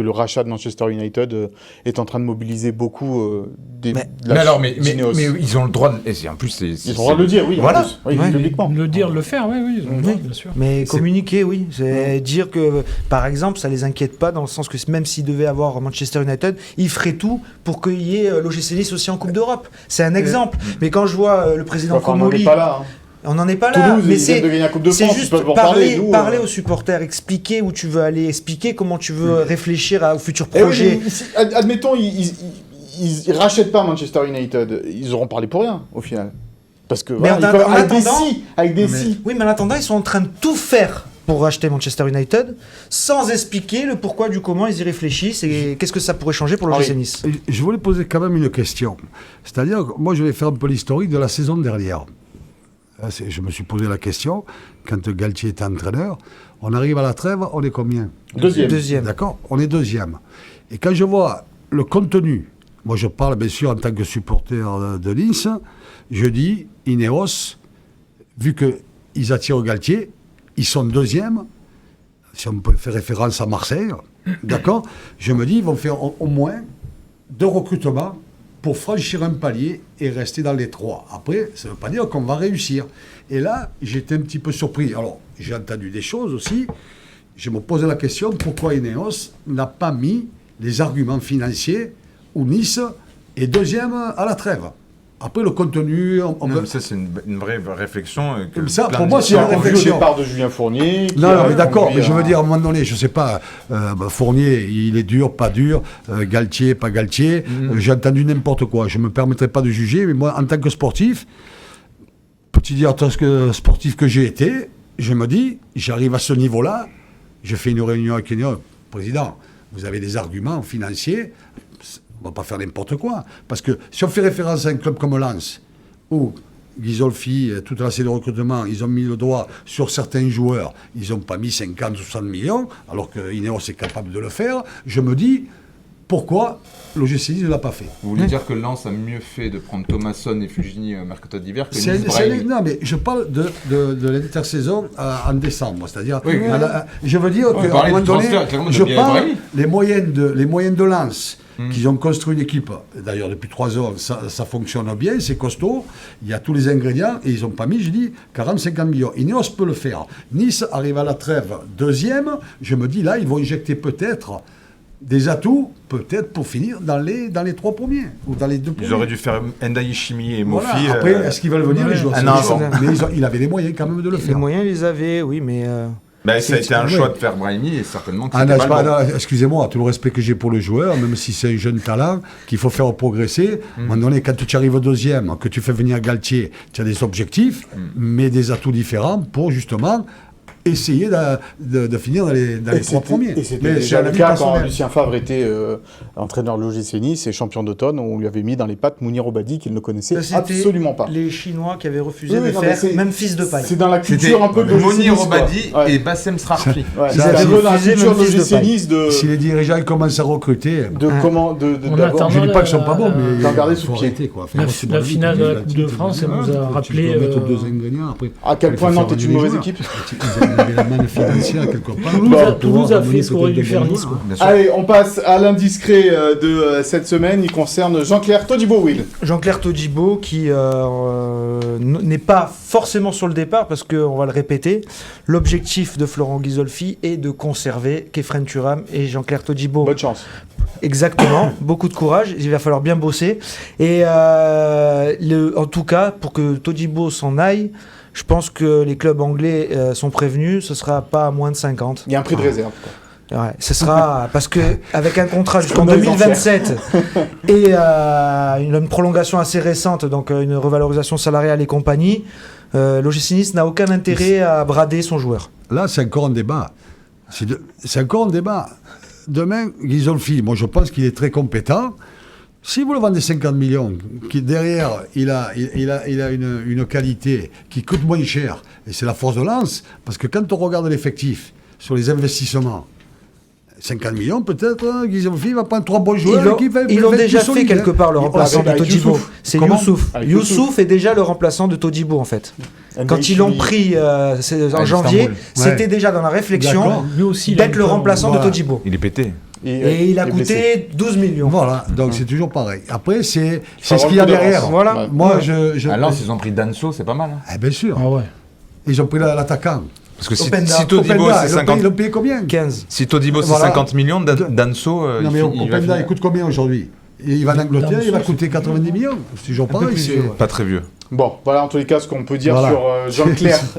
le rachat de Manchester United est en train de mobiliser beaucoup de la Mais alors, mais d'Ineos. ils ont le droit de... Et en plus, c'est... Ils ont le droit de le dire, oui, Voilà. en plus. Oui, Ouais. publiquement. Le dire, le faire, oui, ils ont le droit, bien sûr. Mais C'est- communiquer, oui. C'est dire que, par exemple, ça les inquiète pas, dans le sens que même s'ils devaient avoir Manchester United, ils feraient tout pour qu'il y ait l'OGC Nice aussi en Coupe d'Europe. C'est un exemple. Mais quand je vois le président Enfin, on n'en Comolli... est pas là. Hein. On n'en est pas là, Toulouse, mais ils viennent de gagner la Coupe de c'est France, ils juste peuvent en parler, parler. Nous, parler aux supporters, expliquer où tu veux aller, expliquer comment tu veux réfléchir au futur Eh oui, projet. mais admettons, ils rachètent pas Manchester United. Ils auront parlé pour rien, au final. Parce que, Mais voilà, en ils peuvent- avec des attendant- si, avec des si. Oui, mais en attendant, ils sont en train de tout faire pour racheter Manchester United, sans expliquer le pourquoi du comment ils y réfléchissent et qu'est-ce que ça pourrait changer pour l'OGC Nice. Je voulais poser quand même une question. C'est-à-dire, que moi, je vais faire un peu l'historique de la saison dernière. Je me suis posé la question, quand Galtier était entraîneur, on arrive à la trêve, on est combien? Deuxième. D'accord? On est deuxième. Et quand je vois le contenu, moi je parle bien sûr en tant que supporter de Nice, je dis, Ineos, vu qu'ils attirent Galtier, ils sont deuxième, si on peut faire référence à Marseille, d'accord? Je me dis, ils vont faire au moins 2 recrutements pour franchir un palier et rester dans les 3. Après, ça ne veut pas dire qu'on va réussir. Et là, j'étais un petit peu surpris. Alors, j'ai entendu des choses aussi. Je me posais la question, pourquoi Ineos n'a pas mis les arguments financiers où Nice est deuxième à la trêve? Après, le contenu... on Non, peut- mais ça, c'est une vraie réflexion. Que Ça, plein pour de moi, Il c'est y une a un réflexion. au départ de Julien Fournier. qui Non, a mais d'accord, conduit mais je veux à- dire, à un moment donné, je sais pas, Fournier, il est dur, pas dur, Galtier, pas Galtier, j'ai entendu n'importe quoi. Je ne me permettrai pas de juger, mais moi, en tant que sportif, petit directeur sportif que j'ai été, je me dis, j'arrive à ce niveau-là, je fais une réunion avec le président, vous avez des arguments financiers, on ne va pas faire n'importe quoi. Parce que si on fait référence à un club comme Lens, où Ghisolfi, toute la série de recrutement, ils ont mis le doigt sur certains joueurs, ils n'ont pas mis 50 ou 60 millions, alors que Ineos est capable de le faire, je me dis, pourquoi l'OGC Nice ne l'a pas fait? Vous voulez dire que Lens a mieux fait de prendre Thomasson et Fulgini au mercato d'hiver que C'est- Nice c'est- Braille non, mais je parle de l'intersaison en décembre. C'est-à-dire, Oui, oui. je veux dire On qu'à un parlait moment du donné, transfert, clairement, de je Biel parle Brahimi. les moyens de Lens, qu'ils ont construit une équipe. D'ailleurs, depuis 3 ans, ça fonctionne bien, c'est costaud. Il y a tous les ingrédients et ils n'ont pas mis, je dis, 40-50 millions. Ineos peut le faire. Nice arrive à la trêve deuxième. Je me dis, là, ils vont injecter peut-être des atouts, peut-être pour finir dans les 3 premiers ou dans les 2 premiers. Ils auraient dû faire Ndaï Chimi et Voilà. Mofi. Après, est-ce qu'ils veulent venir les joueurs? un C'est an sûr. avant. Mais il avait les moyens quand même de le Les faire. moyens, ils les avaient, oui, mais... Bah, ça a été un ouais. choix de faire Brahimi et certainement que Ah, c'était non, pas le bon. excusez-moi, tout le respect que j'ai pour le joueur, même si c'est un jeune talent qu'il faut faire progresser. À un moment donné, quand tu arrives au deuxième, que tu fais venir Galtier, tu as des objectifs, mais des atouts différents pour justement essayer de finir dans les trois premiers. Et c'était Mais déjà c'est le la vie cas quand personnelle. Lucien Favre était entraîneur de l'OGC Nice et champion d'automne. On lui avait mis dans les pattes Mounir Obadi qu'il ne connaissait Ça, c'était absolument pas. Les Chinois qui avaient refusé Oui, de non, mais faire c'est- même fils de paille. C'est dans la C'était culture un peu de l'OGC Monir Nice, quoi. Obadi Ouais. et Bassem Srarfi. Ouais, Ils c'est avaient un peu dans la refusé culture même de fils de l'OGC paille. Nice de Si les dirigeants commencent à recruter, En d'abord. attendant, je ne dis pas qu'ils ne sont pas bons, mais T'as regardé il sous faut le pied. arrêter. Quoi. Enfin, La- moi, c'est la pas vie, finale tu de dis, la là, Coupe tu de te France, dis, elle nous a tu rappelé, dois mettre deux ingrédients après. À quel Il point faut non, faire t'es une venir les mauvaise joueurs. équipe. Ils avaient la manne financière quelque part. Toulouse a fait ce qu'aurait dû faire Nice, quoi. Bien sûr. Allez, on passe à l'indiscret de cette semaine. Il concerne Jean-Claire Todibo, Will. Jean-Claire Todibo qui n'est pas forcément sur le départ parce qu'on va le répéter, l'objectif de Florent Ghisolfi est de conserver Kefren Turam et Jean-Claire Todibo. Bonne chance. Exactement, beaucoup de courage, il va falloir bien bosser. Et en tout cas, pour que Todibo s'en aille, je pense que les clubs anglais sont prévenus, ce sera pas à moins de 50. Il y a un prix de réserve, quoi. Ouais, ce sera parce que avec un contrat jusqu'en Comme dans les 2027 et une prolongation assez récente, donc une revalorisation salariale et compagnie, l'OGC Nice n'a aucun intérêt à brader son joueur. Là, c'est encore un débat. C'est encore un débat. Demain, Ghisolfi, moi je pense qu'il est très compétent. Si vous le vendez 50 millions, qui derrière, il a une qualité qui coûte moins cher, et c'est la force de lance, parce que quand on regarde l'effectif sur les investissements, 50 millions peut-être, Ghisolfi va prendre 3 bons joueurs. Ils l'ont déjà fait quelque part, le remplaçant de avec Todibo. Youssouf. C'est Comment Youssouf. Avec Youssouf est déjà le remplaçant de Todibo en fait. Quand ils l'ont pris en janvier, Istanbul. c'était Ouais. déjà dans la réflexion D'accord. Lui aussi, il a d'être eu le peur. remplaçant Voilà. de Todibo. Il est pété. Et il a est blessé. coûté 12 millions. Voilà, donc c'est toujours pareil. Après, c'est Faut ce avoir qu'il y a le coup derrière. d'avance. Voilà. Ouais. Moi, Ouais. je À Lens, ils ont pris Danso, c'est pas mal. Hein. bien sûr. Ah ouais. Ils ont pris l'attaquant. Parce que si Openda. Todibo, Openda, c'est ils l'ont 50... payé combien 15. Si Todibo, c'est Voilà. 50 millions, Danso, Non, mais il va Openda, finir. il coûte combien aujourd'hui? Il va en Angleterre, il va coûter 90 millions. C'est toujours peu pareil. plus c'est- vieux, ouais. Pas très vieux. Bon, voilà en tous les cas ce qu'on peut dire Voilà. sur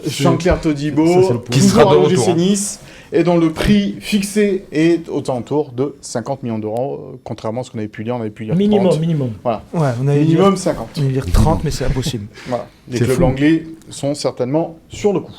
Jean-Claire Todibo, Ça, c'est le point. Qui sera toujours de à l'OGC retour, hein. Nice, et dont le prix fixé est aux alentours de 50 millions d'euros, contrairement à ce qu'on avait pu lire, on avait pu lire 30. Minimum. Voilà, Ouais, on avait dit minimum 50. 30, mais c'est impossible. Voilà. Les C'est clubs fou. anglais sont certainement sur le coup.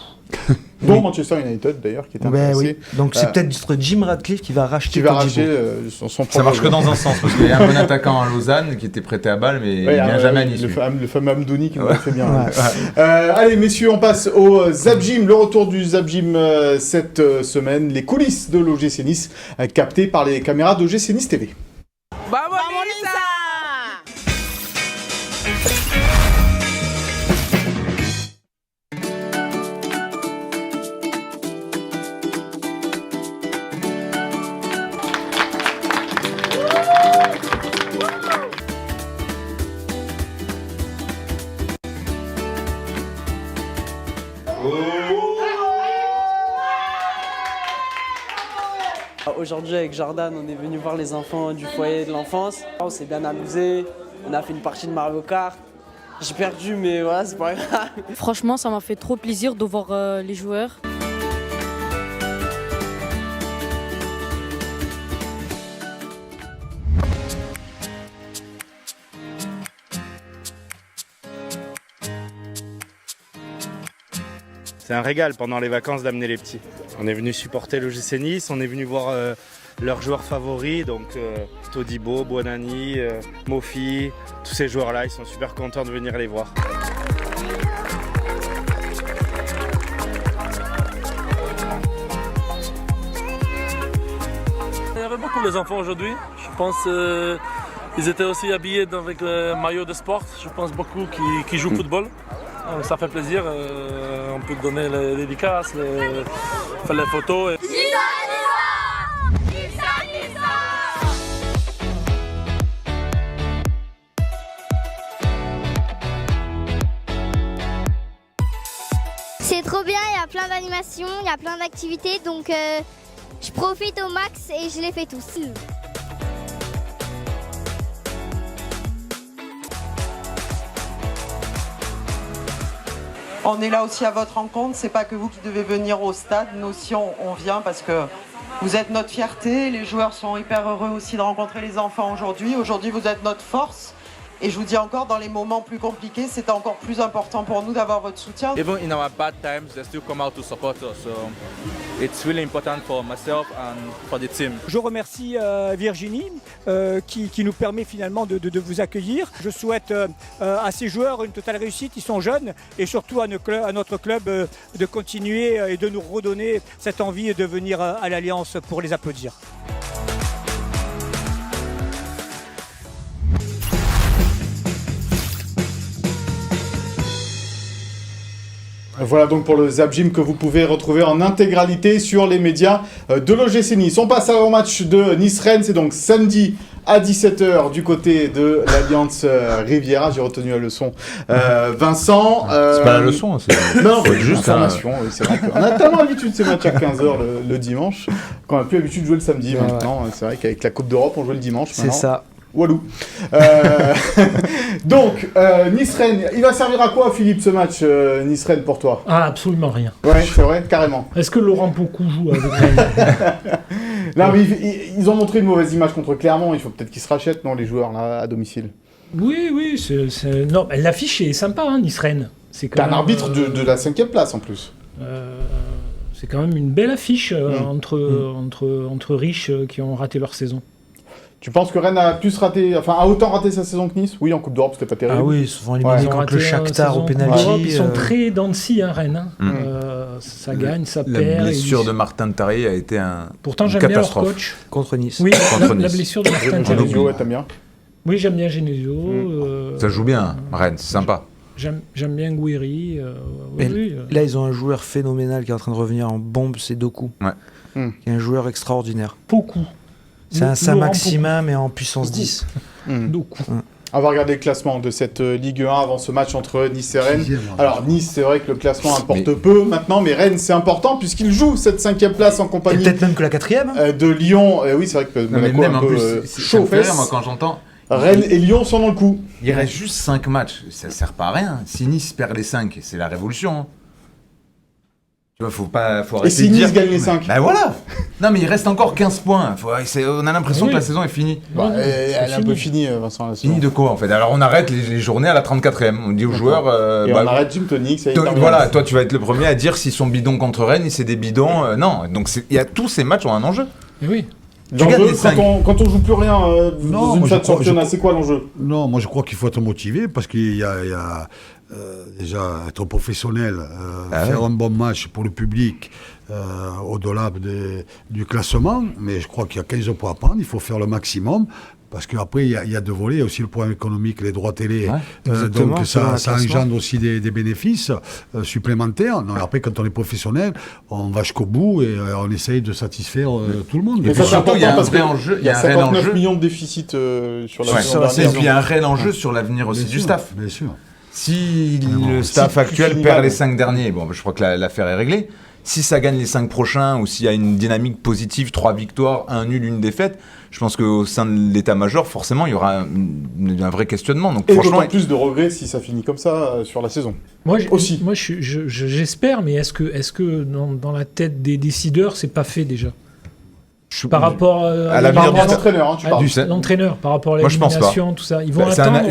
Dont Manchester United d'ailleurs, qui est Ben intéressé, oui. Donc c'est peut-être Jim Radcliffe qui va racheter qui va Todibo. racheter son Ça propre marche que joueur. dans un sens, parce qu'il y a un bon attaquant à Lausanne qui était prêté à balle, mais il Ouais, vient jamais à Nice. le lui. fameux Amdouni qui nous a fait bien. Ouais. Allez messieurs, on passe au Zap Gym, le retour du Zap Gym cette semaine, les coulisses de l'OGC Nice captées par les caméras d'OGC Nice TV. Aujourd'hui avec Jordan, on est venu voir les enfants du foyer de l'enfance. On s'est bien amusé, on a fait une partie de Mario Kart. J'ai perdu mais voilà, c'est pas grave. Franchement, ça m'a fait trop plaisir de voir les joueurs. C'est un régal pendant les vacances d'amener les petits. On est venu supporter l'OGC Nice, on est venu voir leurs joueurs favoris, donc Todibo, Buonanni, Mofi, tous ces joueurs-là, ils sont super contents de venir les voir. Il y avait beaucoup les enfants aujourd'hui. Je pense qu'ils étaient aussi habillés avec le maillot de sport. Je pense beaucoup qui jouent au football. Ça fait plaisir. On peut donner les dédicaces, faire les photos. C'est trop bien, il y a plein d'animations, il y a plein d'activités, donc je profite au max et je les fais tous. On est là aussi à votre rencontre, c'est pas que vous qui devez venir au stade, nous aussi on vient parce que vous êtes notre fierté, les joueurs sont hyper heureux aussi de rencontrer les enfants aujourd'hui. Aujourd'hui vous êtes notre force et je vous dis encore, dans les moments plus compliqués, c'est encore plus important pour nous d'avoir votre soutien. Even in our bad times, they still come out to support us, so it's really important for myself and for the team. Je remercie Virginie qui nous permet finalement de vous accueillir. Je souhaite à ces joueurs une totale réussite, ils sont jeunes, et surtout à notre club de continuer et de nous redonner cette envie de venir à l'Alliance pour les applaudir. Voilà donc pour le Zap Gym que vous pouvez retrouver en intégralité sur les médias de l'OGC Nice. On passe à l'avant-match de Nice-Rennes, c'est donc samedi à 17h du côté de l'Alliance Riviera. J'ai retenu la leçon. Vincent... C'est pas la leçon, c'est non, juste l'information. Oui, c'est vrai qu'on a tellement l'habitude de ces matchs à 15h le dimanche qu'on n'a plus l'habitude de jouer le samedi maintenant. Ouais. C'est vrai qu'avec la Coupe d'Europe, on joue le dimanche. C'est ça. Walou. Donc, Nice-Rennes, il va servir à quoi, Philippe, ce match Nice-Rennes pour toi? Ah, absolument rien. Ouais, c'est vrai, carrément. Est-ce que Laurent Pocou joue avec Rennes? Non, mais ils ont montré une mauvaise image contre Clermont. Il faut peut-être qu'ils se rachètent, non, les joueurs, là, à domicile. Oui, non, l'affiche est sympa, hein, Nice-Rennes. T'as un arbitre de la 5e place, en plus. C'est quand même une belle affiche entre riches qui ont raté leur saison. Tu penses que Rennes a autant raté sa saison que Nice? Oui, en Coupe d'Europe, c'était pas terrible. Ah oui, souvent éliminés contre le Shakhtar au pénalty. Ils sont très dents de scie, hein, Rennes. Ça gagne, ça perd. La blessure de Martin Tarry a été Pourtant, j'aime bien leur coach. Contre Nice. Oui, la blessure de Martin Tarry. Genesio, t'aimes bien? Oui, j'aime bien Genesio. Ça joue bien, Rennes, c'est sympa. J'aime bien Gouiri. Là, ils ont un joueur phénoménal qui est en train de revenir en bombe, c'est Doku. Ouais. Qui est un joueur extraordinaire. Beaucoup. C'est un Saint-Maximin, mais en puissance 10. Beaucoup. On va regarder le classement de cette Ligue 1 avant ce match entre Nice et Rennes. Alors Nice, c'est vrai que le classement importe peu maintenant, mais Rennes, c'est important puisqu'il joue cette 5e place en compagnie... Peut-être même que la 4e de Lyon. Oui, c'est vrai que Monaco même un peu chaud aux fesses. Moi, quand j'entends... Rennes et Lyon sont dans le coup. Il reste juste 5 matchs. Ça sert pas à rien. Si Nice perd les 5, c'est la révolution. Hein. Tu vois, faut arrêter et si Nice gagne les 5? Ben voilà. Non, mais il reste encore 15 points. On a l'impression que la saison est finie. Elle est un peu finie, Vincent. Finie de quoi, en fait? Alors, on arrête les journées à la 34e. On dit aux joueurs... et on arrête Gymtonic, ça y est. Voilà, toi, tu vas être le premier à dire s'ils sont bidons contre Rennes et c'est des bidons. Non, donc tous ces matchs ont un enjeu. Et oui. L'enjeu, quand on joue plus rien dans une phase de championnat, c'est quoi l'enjeu? Non, moi je crois qu'il faut être motivé parce qu'il y a déjà être professionnel, faire un bon match pour le public au-delà du classement, mais je crois qu'il y a 15 points à prendre, il faut faire le maximum. Parce qu'après, il y a deux volets, il y a aussi le problème économique, les droits télé. Donc ça engendre aussi des bénéfices supplémentaires. Non, après, quand on est professionnel, on va jusqu'au bout et on essaye de satisfaire tout le monde. Mais ça, c'est important il y a parce vrai enjeu. Il y a 59 millions de déficit sur la saison dernière. Et puis il y a un réel enjeu sur l'avenir aussi du staff. Bien sûr. Si le staff actuel perd les 5 derniers, bon, je crois que l'affaire est réglée. Si ça gagne les 5 prochains ou s'il y a une dynamique positive, 3 victoires, 1 nul, 1 défaite, je pense qu'au sein de l'état-major, forcément, il y aura un vrai questionnement. Donc, et d'autant plus de regrets si ça finit comme ça sur la saison. Moi, j'espère, mais est-ce que dans la tête des décideurs, c'est pas fait déjà? Par rapport à l'avenir de l'entraîneur, tu parles. L'entraîneur, par rapport à l'élimination, tout ça. Ils vont attendre.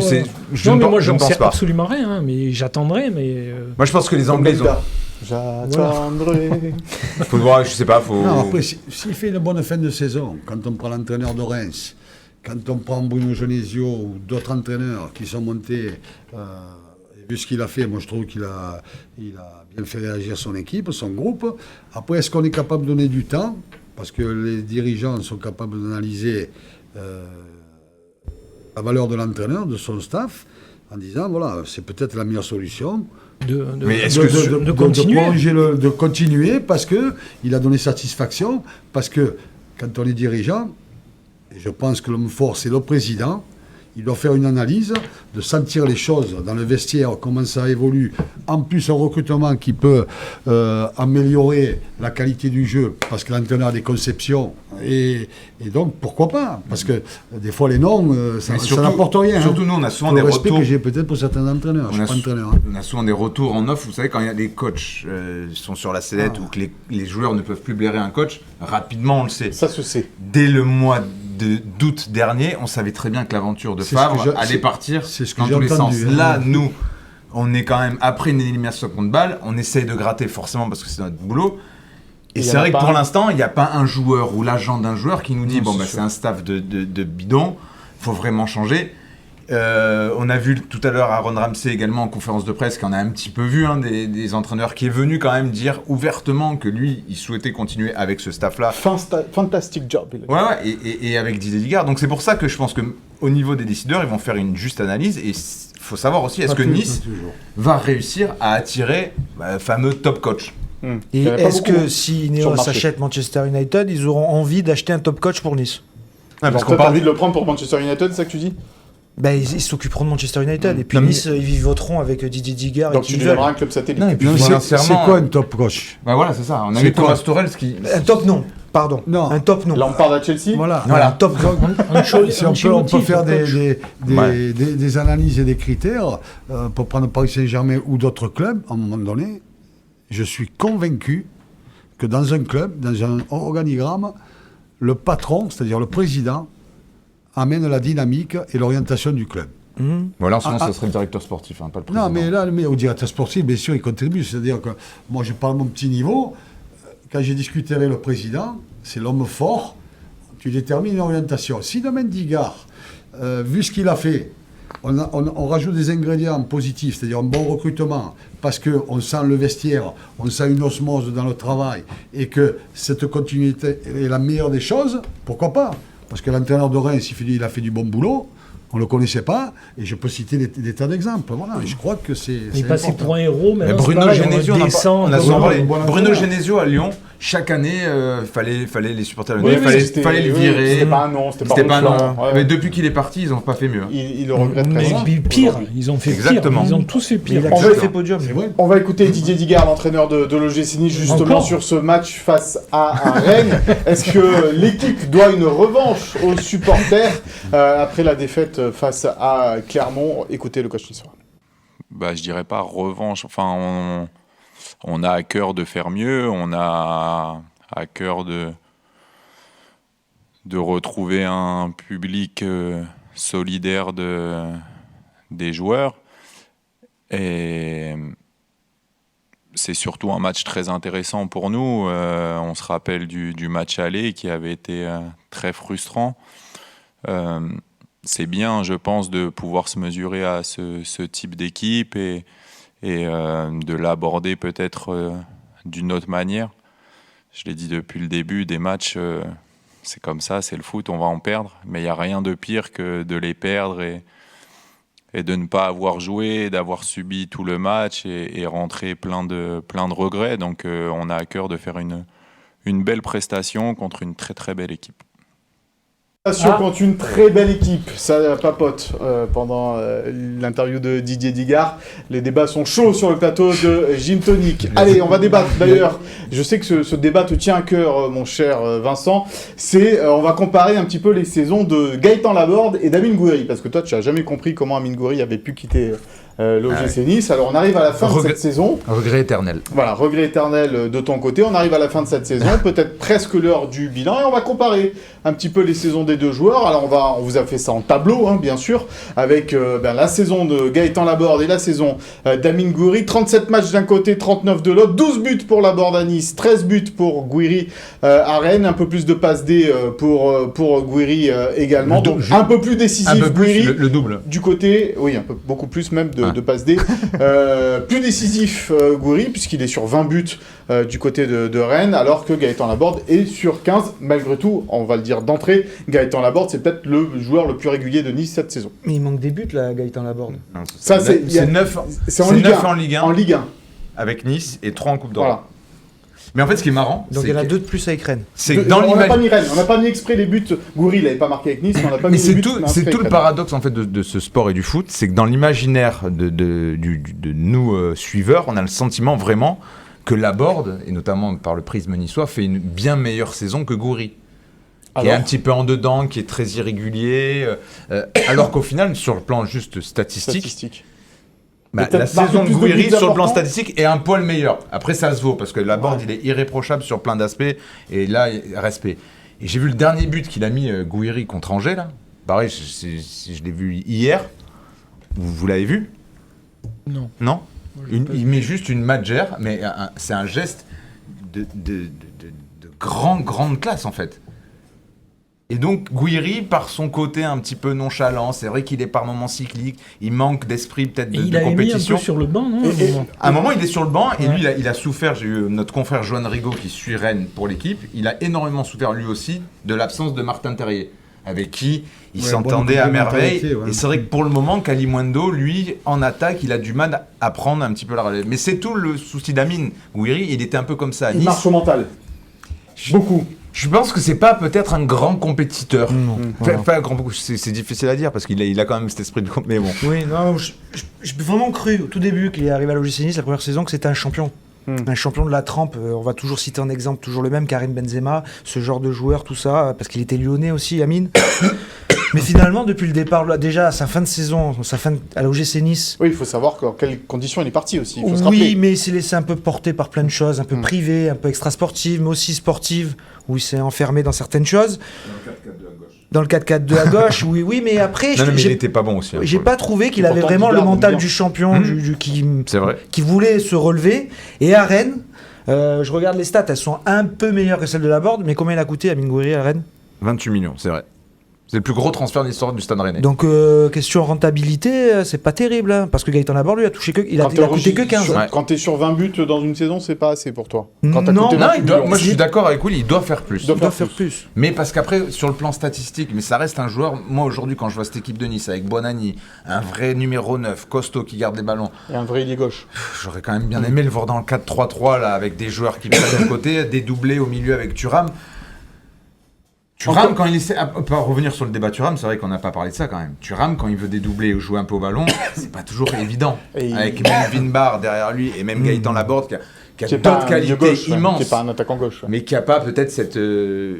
Moi, j'en sais absolument rien, mais j'attendrai. Moi, je pense que les Anglais, ils ont... J'attendrai. Faut voir, je sais pas, Non, après, s'il fait une bonne fin de saison, quand on prend l'entraîneur de Reims, quand on prend Bruno Genesio ou d'autres entraîneurs qui sont montés, vu ce qu'il a fait, moi je trouve qu'il a bien fait réagir son équipe, son groupe. Après, est-ce qu'on est capable de donner du temps? Parce que les dirigeants sont capables d'analyser la valeur de l'entraîneur, de son staff, en disant, voilà, c'est peut-être la meilleure solution. De continuer parce qu'il a donné satisfaction, parce que quand on est dirigeant, et je pense que l'homme fort c'est le président, il doit faire une analyse, de sentir les choses dans le vestiaire, comment ça évolue. En plus, un recrutement qui peut améliorer la qualité du jeu, parce que l'entraîneur a des conceptions. Et donc, pourquoi pas? Parce que des fois, les noms, ça n'apporte rien. Surtout, nous, on a souvent le des respect retours. que j'ai peut-être pour certains entraîneurs. Je suis pas entraîneur. On a souvent des retours en off. Vous savez, quand il y a des coachs sont sur la sellette ou que les joueurs ne peuvent plus blairer un coach, rapidement, on le sait. Ça se sait. Dès le mois d'août dernier, on savait très bien que l'aventure de Favre allait partir dans tous les sens. Là, nous, on est quand même, après une élimination contre Bâle, on essaye de gratter forcément parce que c'est notre boulot. Et c'est vrai que pour l'instant, il n'y a pas un joueur ou l'agent d'un joueur qui nous dit c'est un staff de bidon, il faut vraiment changer. On a vu tout à l'heure Aaron Ramsey également en conférence de presse, qu'on a un petit peu vu, des entraîneurs qui est venu quand même dire ouvertement que lui, il souhaitait continuer avec ce staff-là. Fantastic job. Ouais, et avec Didier Digard. Donc c'est pour ça que je pense qu'au niveau des décideurs, ils vont faire une juste analyse. Et il faut savoir aussi, est-ce que Nice va réussir à attirer le fameux top coach? Et est-ce que si Ineos achète Manchester United, ils auront envie d'acheter un top coach pour Nice? Parce qu'on a envie de le prendre pour Manchester United, c'est ça que tu dis? Ils s'occuperont de Manchester United et puis Nice, ils voteront avec Didier Digard. Donc tu deviendras un club satellite. C'est quoi un top coach? Voilà, c'est ça. On avait Thomas Tuchel qui... Un top non. Pardon. Non. Un top non. Là, on parle à Chelsea. Voilà. Un top non. Si on peut faire des analyses et des critères pour prendre Paris Saint-Germain ou d'autres clubs, à un moment donné, je suis convaincu que dans un club, dans un organigramme, le patron, c'est-à-dire le président, amène la dynamique et l'orientation du club. Voilà, en ce moment, ce serait le directeur sportif, pas le président. Non, mais au directeur sportif, bien sûr, il contribue. C'est-à-dire que moi, je parle de mon petit niveau. Quand j'ai discuté avec le président, c'est l'homme fort. Tu détermines une orientation. Si demain Digard, vu ce qu'il a fait, on rajoute des ingrédients positifs, c'est-à-dire un bon recrutement, parce qu'on sent le vestiaire, on sent une osmose dans le travail, et que cette continuité est la meilleure des choses, pourquoi pas? Parce que l'entraîneur de Reims, il a fait du bon boulot, on ne le connaissait pas, et je peux citer des tas d'exemples. Voilà, et je crois que c'est il est passé pour un héros, mais Bruno Genesio, Bruno Genesio à Lyon, chaque année, fallait les supporter lyonnais, fallait les virer. C'était pas un nom, c'était pas un nom. Mais depuis qu'il est parti, ils n'ont pas fait mieux. Il le regrette mais pire, ils ont fait pire. Ils ont tous fait pire. On va écouter Didier Digard, l'entraîneur de l'OGC Nice, justement sur ce match face à Rennes. Est-ce que l'équipe doit une revanche aux supporters après la défaite face à Clermont? Écoutez le coach niçois. Je dirais pas revanche. Enfin, on a à cœur de faire mieux. On a à cœur de retrouver un public solidaire des joueurs. Et c'est surtout un match très intéressant pour nous. On se rappelle du match aller qui avait été très frustrant. C'est bien, je pense, de pouvoir se mesurer à ce type d'équipe et de l'aborder peut-être d'une autre manière. Je l'ai dit depuis le début, des matchs, c'est comme ça, c'est le foot, on va en perdre, mais il n'y a rien de pire que de les perdre et de ne pas avoir joué, d'avoir subi tout le match et rentrer plein de regrets. Donc on a à cœur de faire une belle prestation contre une très très belle équipe. Contre une très belle équipe, ça papote pendant l'interview de Didier Digard. Les débats sont chauds sur le plateau de Gym Tonic. Allez, on va débattre. D'ailleurs, je sais que ce débat te tient à cœur, mon cher Vincent. On va comparer un petit peu les saisons de Gaëtan Laborde et d'Amine Gouiri, parce que toi, tu n'as jamais compris comment Amine Gouiri avait pu quitter l'OGC Nice. Alors, on arrive à la fin de cette saison. Regret éternel. Voilà, regret éternel de ton côté. On arrive à la fin de cette saison, peut-être presque l'heure du bilan, et on va comparer un petit peu les saisons des deux joueurs. Alors on vous a fait ça en tableau, bien sûr, avec la saison de Gaëtan Laborde et la saison d'Amine Gouiri. 37 matchs d'un côté, 39 de l'autre, 12 buts pour Laborde à Nice, 13 buts pour Gouiri à Rennes, un peu plus de passes D pour Gouiri également. Donc un peu plus décisif Gouiri. Le double. Du côté, oui, beaucoup plus même de passes D. Plus décisif Gouiri, puisqu'il est sur 20 buts du côté de Rennes, alors que Gaëtan Laborde est sur 15. Malgré tout, on va le dire d'entrée, Gaëtan Laborde, c'est peut-être le joueur le plus régulier de Nice cette saison. Mais il manque des buts, là, Gaëtan Laborde. Non, c'est 9 en Ligue 1. Avec Nice et 3 en Coupe d'Europe. Mais en fait, ce qui est marrant, Donc il y en a 2 de plus avec Rennes. c'est que dans On n'a l'image. pas mis Rennes, on n'a pas mis exprès les buts. Gouiri, il n'avait pas marqué avec Nice, mais on n'a pas Mais mis les c'est buts. tout, mais c'est après, tout le Rennes. paradoxe en fait de ce sport et du foot, c'est que dans l'imaginaire de nous suiveurs, on a le sentiment vraiment que Laborde, et notamment par le prisme niçois, fait une bien meilleure saison que Gouiri. Qui est un petit peu en dedans, qui est très irrégulier, alors qu'au final, sur le plan juste statistique. La saison de Gouiri sur le plan statistique est un poil meilleur. Après, ça se vaut parce que Laborde, il est irréprochable sur plein d'aspects. Et là, respect. Et j'ai vu le dernier but qu'il a mis Gouiri contre Angers. Là. Pareil, je l'ai vu hier. Vous l'avez vu ? Non. Non ? Il met juste une magère, mais c'est un geste de grande classe en fait. Et donc Gouiri, par son côté un petit peu nonchalant, c'est vrai qu'il est par moments cyclique, il manque d'esprit peut-être de compétition. Il a mis un peu sur le banc, non ? À un moment, il est sur le banc et lui, il a souffert. J'ai eu notre confrère Johan Rigaud qui suit Rennes pour l'équipe. Il a énormément souffert lui aussi de l'absence de Martin Terrier, avec qui il s'entendait à merveille. Et c'est vrai que pour le moment, Kalimundo, lui, en attaque, il a du mal à prendre un petit peu la relève. Mais c'est tout le souci d'Amine. Gouiri, il était un peu comme ça à Nice. Il marche au mental. Beaucoup. Je pense que c'est pas peut-être un grand compétiteur. Non. Pas un grand, c'est difficile à dire parce qu'il a quand même cet esprit de compte. Mais bon. Oui, non, j'ai vraiment cru au tout début qu'il est arrivé à l'OGC Nice la première saison que c'était un champion. Un champion de la trempe. On va toujours citer un exemple, toujours le même, Karim Benzema, ce genre de joueur, tout ça, parce qu'il était lyonnais aussi, Amine. Mais finalement, depuis le départ, déjà à sa fin de saison, à l'OGC Nice. Oui, il faut savoir dans quelles conditions il est parti aussi. Il faut se rappeler. Oui, mais il s'est laissé un peu porter par plein de choses, un peu privées, un peu extra-sportives, mais aussi sportives, où il s'est enfermé dans certaines choses. Dans le 4-4-2 à gauche, oui, mais après... Non, mais il était pas bon aussi. J'ai pas trouvé qu'il avait vraiment le mental du champion, qui voulait se relever. Et à Rennes, je regarde les stats, elles sont un peu meilleures que celles de Laborde, mais combien il a coûté Amine Gouiri à Rennes ? 28 millions, c'est vrai. C'est le plus gros transfert de l'histoire du Stade Rennais. Donc, question rentabilité, c'est pas terrible, hein, parce que Gaëtan Laborde, lui, a coûté que 15. Ouais. Quand tu es sur 20 buts dans une saison, c'est pas assez pour toi. Quand moi je suis d'accord avec Will, il doit faire plus. Il doit faire plus. Mais parce qu'après, sur le plan statistique, mais ça reste un joueur. Moi aujourd'hui, quand je vois cette équipe de Nice avec Bonani, un vrai numéro 9, costaud qui garde les ballons. Et un vrai ailier gauche. J'aurais quand même bien aimé le voir dans le 4-3-3, là, avec des joueurs qui prennent de côté, des doublés au milieu avec Thuram. Thuram, quand il essaie. Pour revenir sur le débat Thuram, c'est vrai qu'on n'a pas parlé de ça quand même. Thuram, quand il veut dédoubler ou jouer un peu au ballon, c'est pas toujours évident. Avec même Vinbar derrière lui et même Gaëtan Laborde qui a d'autres qualités immenses. Qui n'est pas un attaquant gauche. Mais qui n'a pas peut-être cette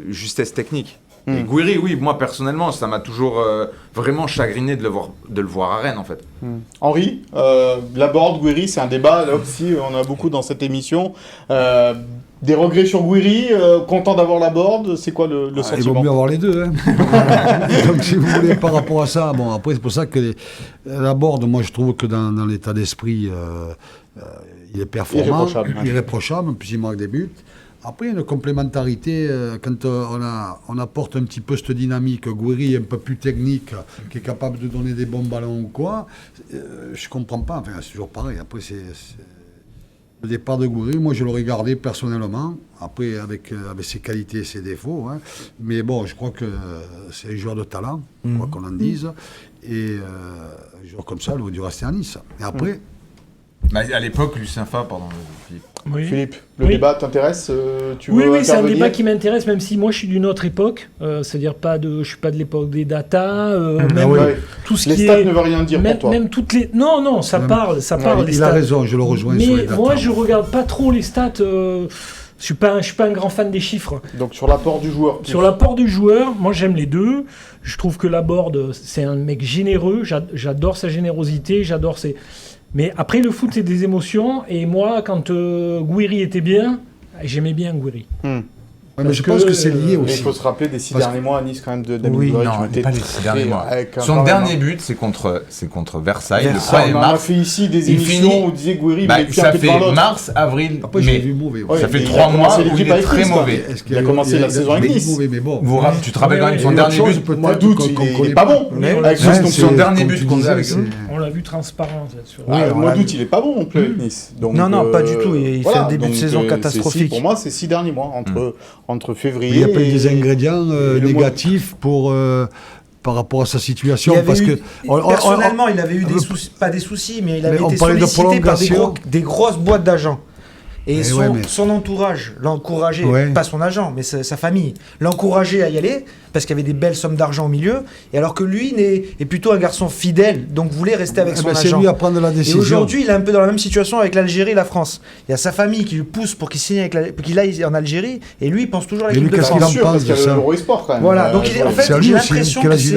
justesse technique. Et Gouiri, oui, moi personnellement, ça m'a toujours vraiment chagriné de le voir à Rennes en fait. Henri, Laborde, Gouiri, c'est un débat, là aussi, on a beaucoup dans cette émission. Des regrets sur Gouiri, content d'avoir Laborde, c'est quoi le sentiment ? Il vaut mieux avoir les deux. Hein. Donc si vous voulez, par rapport à ça, bon après c'est pour ça que Laborde, moi je trouve que dans l'état d'esprit, il est performant, irréprochable, puis il marque des buts. Après, il y a une complémentarité, quand on apporte un petit peu cette dynamique, Gouiri est un peu plus technique, qui est capable de donner des bons ballons ou quoi, je comprends pas, enfin c'est toujours pareil, après c'est... Le départ de Gouiri, moi je l'aurais gardé personnellement, après avec ses qualités et ses défauts, hein. Mais bon, je crois que c'est un joueur de talent, quoi qu'on en dise, et un joueur comme ça, il aurait dû rester à Nice. Et après... À l'époque, Lucien Favre, pardon, Philippe. Oui. Philippe, le débat t'intéresse Oui, c'est un débat qui m'intéresse, même si moi je suis d'une autre époque. C'est-à-dire je suis pas de l'époque des data. Tout ce les qui stats est, ne veut rien dire même, pour toi. Même toutes les. Non, ça parle. Il stats. a raison, je le rejoins sur les Mais data. moi, je regarde pas trop les stats. Je suis pas un grand fan des chiffres. Donc sur l'apport du joueur. Sur l'apport du joueur, moi j'aime les deux. Je trouve que Laborde, c'est un mec généreux. J'adore sa générosité. J'adore ses. Mais après, le foot, c'est des émotions. Et moi, quand Gouiri était bien, j'aimais bien Gouiri. Mais je pense que c'est lié aussi. Il faut se rappeler des 6 derniers mois à Nice quand même d'Amine Gouiri qui ont été pas les 6 derniers mois. Son dernier but, c'est contre Versailles. On a fait ici des émissions où on disait Gouiri, ça fait mars, avril, après, j'ai vu mauvais. Ça fait 3 mois où il est très mauvais. Il a commencé la saison avec Nice. Tu te rappelles quand même son dernier but? Mois d'août, il est pas bon. Son dernier but qu'on a avec on l'a vu transparent. Mois d'août, il est pas bon non plus avec Nice. Non, pas du tout. Il fait un début de saison catastrophique. Pour moi, c'est 6 derniers mois entre février. Il y a pas des ingrédients négatifs par rapport à sa situation. Personnellement, il avait eu pas des soucis, mais il avait été sollicité par des grosses boîtes d'agents. Et son entourage l'encourageait, pas son agent, mais sa famille, l'encourageait à y aller, parce qu'il y avait des belles sommes d'argent au milieu, et alors que lui est plutôt un garçon fidèle, donc voulait rester avec son agent. C'est lui à prendre la décision. Et aujourd'hui, il est un peu dans la même situation avec l'Algérie et la France. Il y a sa famille qui lui pousse pour qu'il signe qu'il aille en Algérie, et lui, il pense toujours à l'équipe de France. Sûr, parce qu'il y a l'Eurosport quand même. Voilà, donc en fait, j'ai l'impression que c'est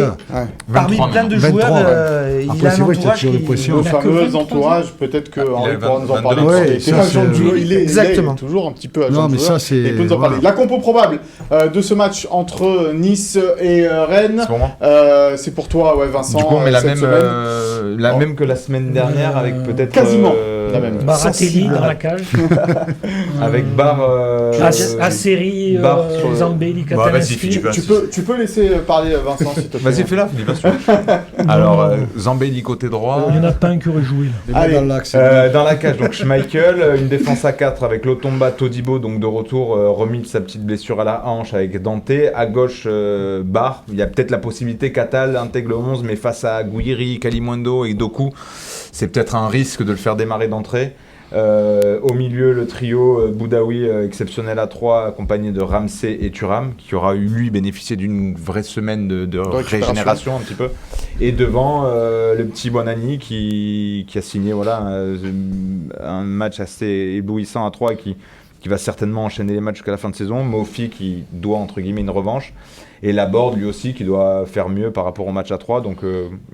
parmi plein de joueurs, il a un entourage qui... Le fameux entourage, peut-être que Henri pourra nous en parler. Il est toujours un petit peu agent de joueur, et il peut nous en parler. La compo probable de ce match entre Nice et Rennes, c'est pour toi, Vincent. Du coup, on met la même que la semaine dernière, avec peut-être quasiment la même. Baratelli dans la cage. Avec Barre. Asseri, Zambelli, Catalanski. Tu peux laisser parler Vincent, s'il te plaît. Vas-y, fais-la, Philippe. Alors, Zambelli côté droit. Il n'y en a pas un qui aurait joué. Allez, dans la cage, donc Schmeichel, une défense à 4 avec Lotomba, Todibo, donc de retour, remis de sa petite blessure à la hanche avec Dante. À gauche, Barre. Il y a peut-être la possibilité qu'Atal intègre le 11, mais face à Guiri, Kalimundo et Doku, c'est peut-être un risque de le faire démarrer d'entrée. Au milieu, le trio Boudaoui exceptionnel à 3, accompagné de Ramsey et Thuram, qui aura eu lui bénéficié d'une vraie semaine de régénération un petit peu. Et devant, le petit Bonani qui a signé un match assez éblouissant à 3 et qui va certainement enchaîner les matchs jusqu'à la fin de saison. Mofi qui doit entre guillemets une revanche. Et Laborde lui aussi qui doit faire mieux par rapport au match à 3. Donc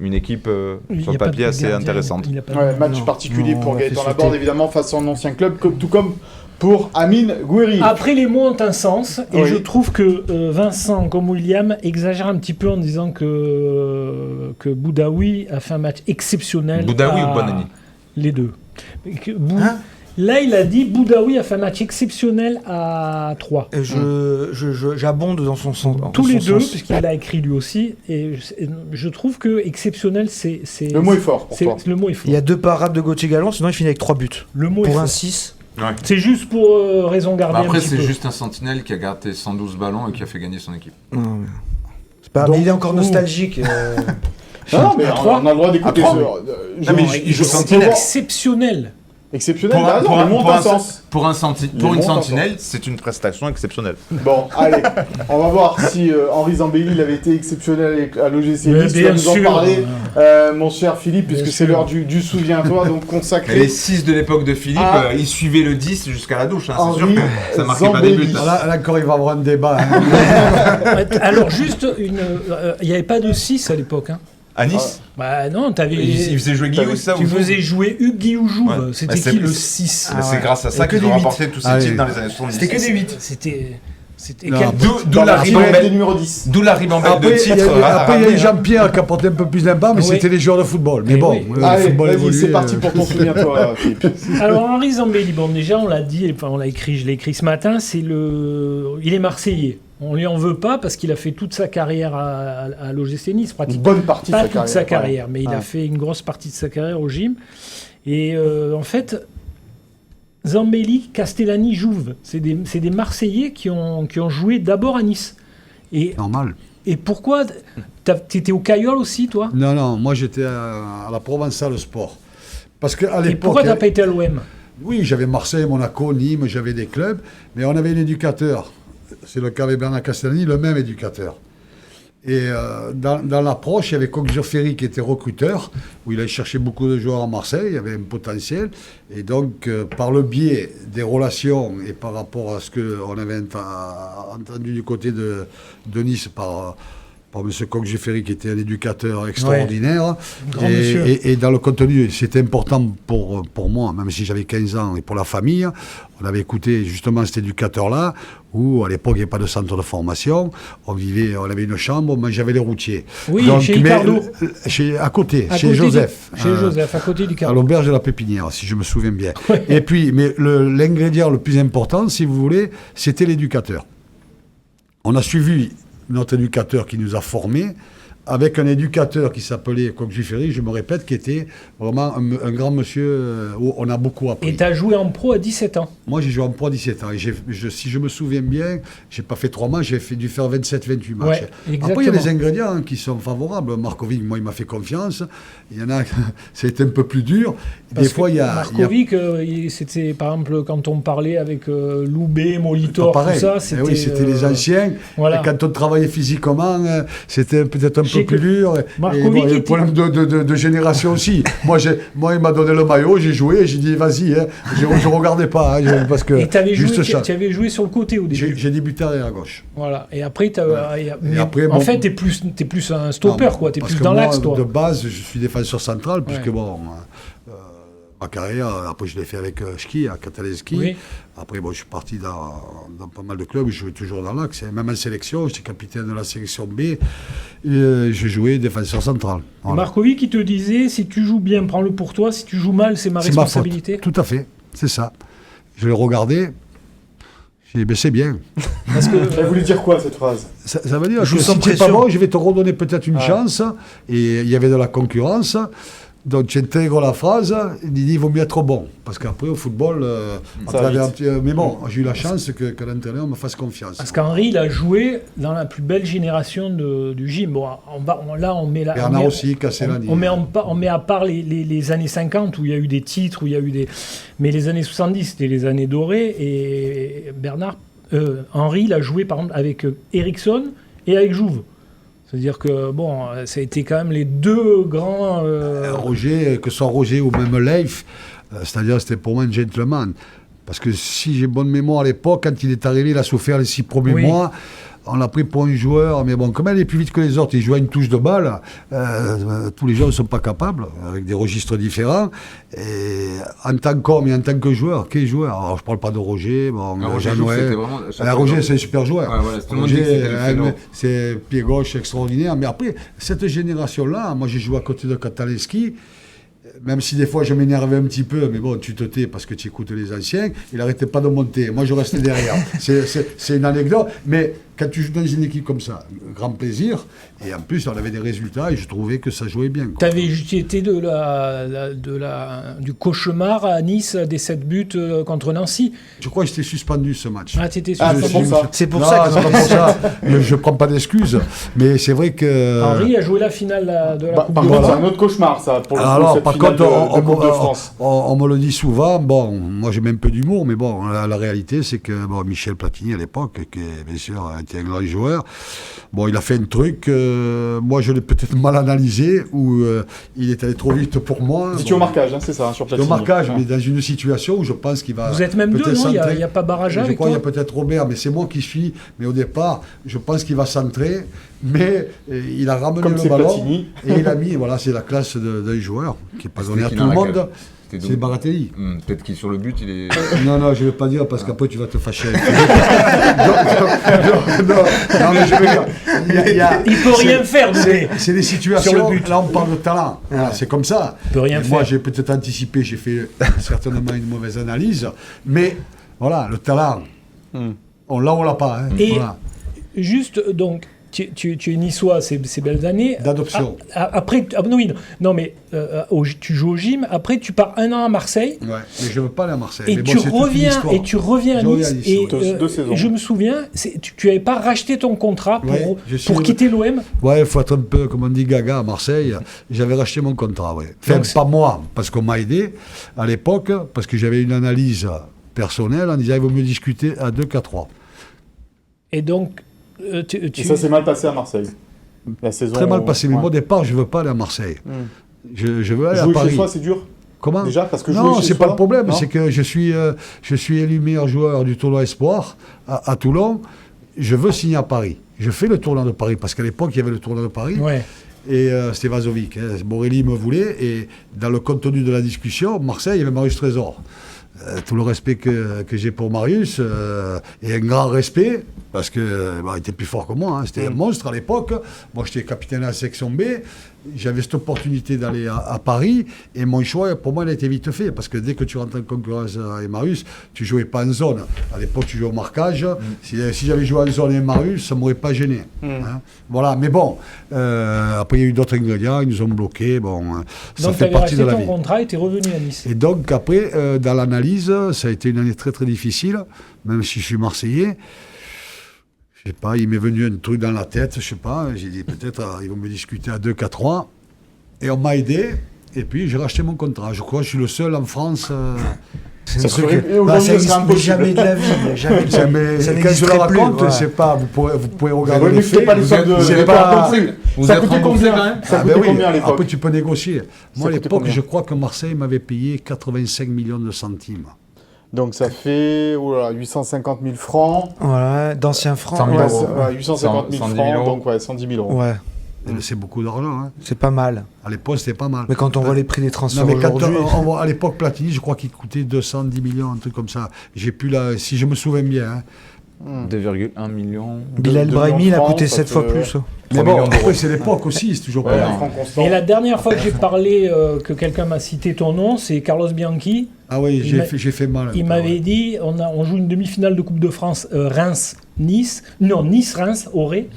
une équipe sur le papier assez intéressante. Match particulier pour Gaëtan Laborde évidemment face à son ancien club, tout comme pour Amine Gouiri. Après, les mots ont un sens, et je trouve que Vincent, comme William, exagère un petit peu en disant que Boudaoui a fait un match exceptionnel. Boudaoui ou Bonani ? Les deux. Là, il a dit Boudaoui a fait un match exceptionnel à 3. J'abonde dans son sens. Tous les deux, puisqu'il l'a écrit lui aussi. Et je trouve que exceptionnel, c'est... Le mot est fort pour toi. Le mot est fort. Il y a 2 parades de Gauthier Gallon, sinon il finit avec 3 buts. Le mot pour est un fort. 6. Ouais. C'est juste pour raison garder après, un petit peu. c'est juste un sentinelle qui a gardé 112 ballons et qui a fait gagner son équipe. Mais il est encore nostalgique. Non, mais on a le droit d'écouter il joue exceptionnel. Exceptionnel, pour une sentinelle, c'est une prestation exceptionnelle. Bon, allez, on va voir si Henri Zambelli il avait été exceptionnel à l'OGC Nice. Tu vas nous en parler, mon cher Philippe, puisque c'est l'heure du souviens-toi, donc consacré. Les 6 de l'époque de Philippe, ils suivaient le 10 jusqu'à la douche, c'est sûr que ça marquait pas des buts. Là encore, il va y avoir un débat. Alors, juste, il n'y avait pas de 6 à l'époque. À Nice non, il faisait jouer Guillaume, ça tu faisais jouer Hugues Guillaume. C'était qui le 6 c'est grâce à ça qu'ils ont remporté tous ces titres dans les années 70. C'était que des 8. C'était d'où la ribambelle de titres. Après, il y a Jean-Pierre qui a porté un peu plus d'impact, mais c'était les joueurs de football. Mais bon, le football évolue. C'est parti pour ton souviens-toi, Philippe. Alors, Henri Zambelli, déjà, on l'a dit, on l'a écrit, je l'ai écrit ce matin, il est marseillais. On lui en veut pas parce qu'il a fait toute sa carrière à l'OGC Nice, pratiquement. Une bonne partie de sa carrière. Mais il a fait une grosse partie de sa carrière au gym. Et en fait, Zambelli, Castellani, Jouve, c'est des Marseillais qui ont joué d'abord à Nice. Normal. Et pourquoi t'étais au Caillol aussi, toi ? Non, moi j'étais à la Provençale Sport. Parce qu'à l'époque. Et pourquoi t'as pas été à l'OM ? Oui, j'avais Marseille, Monaco, Nîmes, j'avais des clubs, mais on avait un éducateur. C'est le cas avec Bernard Castellani, le même éducateur. Et dans l'approche, il y avait Coq-Ferry qui était recruteur, où il allait chercher beaucoup de joueurs à Marseille, il y avait un potentiel. Et donc, par le biais des relations et par rapport à ce qu'on avait entendu du côté de Nice par M. Coq-Ferry, qui était un éducateur extraordinaire. Et dans le contenu, c'était important pour moi, même si j'avais 15 ans, et pour la famille. On avait écouté justement cet éducateur-là, où à l'époque, il n'y avait pas de centre de formation. On avait une chambre, on mangeait les routiers. Oui, donc, chez Ricardo. À côté, chez Joseph. Chez Joseph, à côté du Cardo. À l'auberge de la Pépinière, si je me souviens bien. Et puis, mais l'ingrédient le plus important, si vous voulez, c'était l'éducateur. On a suivi notre éducateur qui nous a formés avec un éducateur qui s'appelait Coq Ferry, je me répète, qui était vraiment un grand monsieur où on a beaucoup appris. Et tu as joué en pro à 17 ans? Moi, j'ai joué en pro à 17 ans. Et si je me souviens bien, j'ai pas fait 3 matchs, j'ai dû faire 27-28 matchs. Ouais, après, il y a des ingrédients qui sont favorables. Markovic, moi, il m'a fait confiance. Il y en a, c'était un peu plus dur. Des fois, il y a... Markovic, c'était, par exemple, quand on parlait avec Loubet, Molitor, tout ça, c'était... Oui, c'était les anciens. Voilà. Et quand on travaillait physiquement, c'était peut-être un peu plus dur. Markovic et problème de génération aussi. moi, il m'a donné le maillot, j'ai joué, j'ai dit vas-y. Je ne regardais pas. Parce que et tu avais joué sur le côté au début? J'ai débuté à gauche. Voilà. Et après, en fait, tu es plus un stopper, quoi. Tu es plus dans l'axe, toi. De base, je suis défenseur central, puisque ma carrière, après je l'ai fait avec Ski, à Catalinski. Oui. Après, je suis parti dans pas mal de clubs, je jouais toujours dans l'axe. Même en sélection, j'étais capitaine de la sélection B. Et, je jouais défenseur central. Voilà. Markovic, qui te disait, si tu joues bien, prends-le pour toi. Si tu joues mal, c'est ma responsabilité. Tout à fait, c'est ça. Je l'ai regardé. J'ai dit, c'est bien. Parce que ça voulait dire quoi, cette phrase? Ça veut dire que si tu n'es pas bon, je vais te redonner peut-être une chance. Et il y avait de la concurrence. Donc tu intègres la phrase, il dit il vaut mieux être bon. Parce qu'après au football, mais bon, j'ai eu la chance que l'entraîneur me fasse confiance. Parce qu'Henri, il a joué dans la plus belle génération du gym. Bon, on met la... Bernard aussi, Castellani. On met à part les années 50 où il y a eu des titres, où il y a eu des... Mais les années 70, c'était les années dorées. Et Henri, il a joué par exemple avec Eriksson et avec Jouve. C'est-à-dire que, ça a été quand même les deux grands... Roger, que ce soit Roger ou même Leif, c'est-à-dire c'était pour moi un gentleman. Parce que si j'ai bonne mémoire à l'époque, quand il est arrivé, il a souffert les 6 premiers mois. On l'a pris pour un joueur, mais bon, comme il est plus vite que les autres, il joue à une touche de balle, tous les gens ne sont pas capables, avec des registres différents. Et en tant qu'homme et en tant que joueur, quel joueur? Alors, je ne parle pas de Roger, Roger, c'est un super joueur. Ouais, voilà, Roger, c'est pied gauche extraordinaire. Mais après, cette génération-là, moi j'ai joué à côté de Catalinski. Même si des fois je m'énervais un petit peu, mais bon, tu te tais parce que tu écoutes les anciens, il n'arrêtait pas de monter. Moi, je restais derrière. C'est une anecdote, mais quand tu joues dans une équipe comme ça, grand plaisir. Et en plus, on avait des résultats et je trouvais que ça jouait bien. Tu avais été du cauchemar à Nice des 7 buts contre Nancy. Je crois que j'étais suspendu ce match. Ah, tu étais suspendu. C'est pour ça. C'est pas pour ça. Je ne prends pas d'excuses. Mais c'est vrai que... Henri a joué la finale de la Coupe de France. C'est un autre cauchemar, ça, pour Alors, par contre, Coupe de France. On me le dit souvent. Bon, moi, j'ai même peu d'humour, mais bon, la réalité, c'est que Michel Platini, à l'époque, qui est bien sûr un grand joueur, il a fait un truc, moi je l'ai peut-être mal analysé, où il est allé trop vite pour moi. C'est au marquage, c'est ça, sur Platini. Au marquage, mais dans une situation où je pense qu'il va... Vous êtes même deux, non? Il n'y a pas barrage avec toi? Je crois qu'il y a peut-être Robert, mais c'est moi qui suis. Mais au départ, je pense qu'il va centrer, mais il a ramené le ballon, Platini. Et il a mis, c'est la classe d'un joueur, qui n'est pas donné à tout le monde. C'est Baratelli. Peut-être qu'il sur le but, il est... Non, je ne vais pas dire parce qu'après tu vas te fâcher. Non, mais je veux dire, il ne peut rien faire. C'est des situations, sur le but. Là on parle de talent. Voilà, c'est comme ça. Il peut rien faire. Moi j'ai peut-être anticipé, j'ai fait certainement une mauvaise analyse. Mais voilà, le talent, on l'a ou on l'a pas. Et juste donc... Tu es niçois ces belles années. D'adoption. Après, tu joues au gym. Après, tu pars 1 an à Marseille. Ouais, mais je ne veux pas aller à Marseille. Et tu reviens à Nice. Et je me souviens, tu n'avais pas racheté ton contrat pour quitter l'OM. Ouais, il faut être un peu, comme on dit, gaga à Marseille. J'avais racheté mon contrat, ouais. Enfin, pas moi, parce qu'on m'a aidé à l'époque, parce que j'avais une analyse personnelle en disant il vaut mieux discuter à 2 qu'à 3. Et donc. Et ça s'est mal passé à Marseille. La saison, très mal passé, mais moi au départ je ne veux pas aller à Marseille. Je veux aller à Paris. Jouer chez soi, c'est dur. Comment? Déjà, parce que non, c'est pas le problème, c'est que je suis élu meilleur joueur du tournoi Espoir à Toulon. Je veux signer à Paris. Je fais le tournoi de Paris, parce qu'à l'époque il y avait le tournoi de Paris. Ouais. Et c'était Vazovic. Borelli me voulait, et dans le contenu de la discussion, Marseille, il y avait Marius Trésor. Tout le respect que j'ai pour Marius, et un grand respect, parce qu'il était plus fort que moi, c'était un monstre à l'époque. Moi, j'étais capitaine de la section B, j'avais cette opportunité d'aller à Paris, et mon choix, pour moi, il a été vite fait, parce que dès que tu rentres en concurrence à Emmaüs, tu jouais pas en zone. À l'époque, tu jouais au marquage. Si j'avais joué en zone à Emmaüs, ça m'aurait pas gêné. Hein. Voilà, mais bon, après, il y a eu d'autres ingrédients, ils nous ont bloqués, bon, ça fait partie de la vie. Donc, tu avais ton contrat et tu es revenu à Nice. Et donc, après, dans l'analyse, ça a été une année très, très difficile, même si je suis Marseillais. Je sais pas, il m'est venu un truc dans la tête, je sais pas, j'ai dit peut-être ils vont me discuter à 2 qu'à 3, et on m'a aidé, et puis j'ai racheté mon contrat. Je crois que je suis le seul en France. Ça n'existe jamais de la vie. Jamais de la vie. Quand je le raconte, je sais pas, vous pouvez regarder les faits. Ça coûtait combien? Ça coûtait combien à l'époque? Après, tu peux négocier. Moi, à l'époque, je crois que Marseille m'avait payé 85 millions de centimes. Donc ça fait 850 000 francs. Voilà, d'anciens francs. 100 000 euros. 850 000 francs, donc 110 000 euros. Ouais. C'est beaucoup d'argent. Hein. C'est pas mal. À l'époque, c'était pas mal. Mais quand on voit les prix des transferts aujourd'hui... À l'époque, Platini, je crois qu'il coûtait 210 millions, un truc comme ça. J'ai plus si je me souviens bien. Hein. 2,1 millions. Bilal Brahimi, il a coûté 7 fois plus. Mais bon, après, c'est l'époque aussi, c'est toujours pas mal. Et la dernière fois que j'ai parlé, que quelqu'un m'a cité ton nom, c'est Carlos Bianchi. Ah oui, j'ai fait mal. Il m'avait dit, on joue une demi-finale de Coupe de France, Reims-Nice, non, Nice-Reims, au Ré.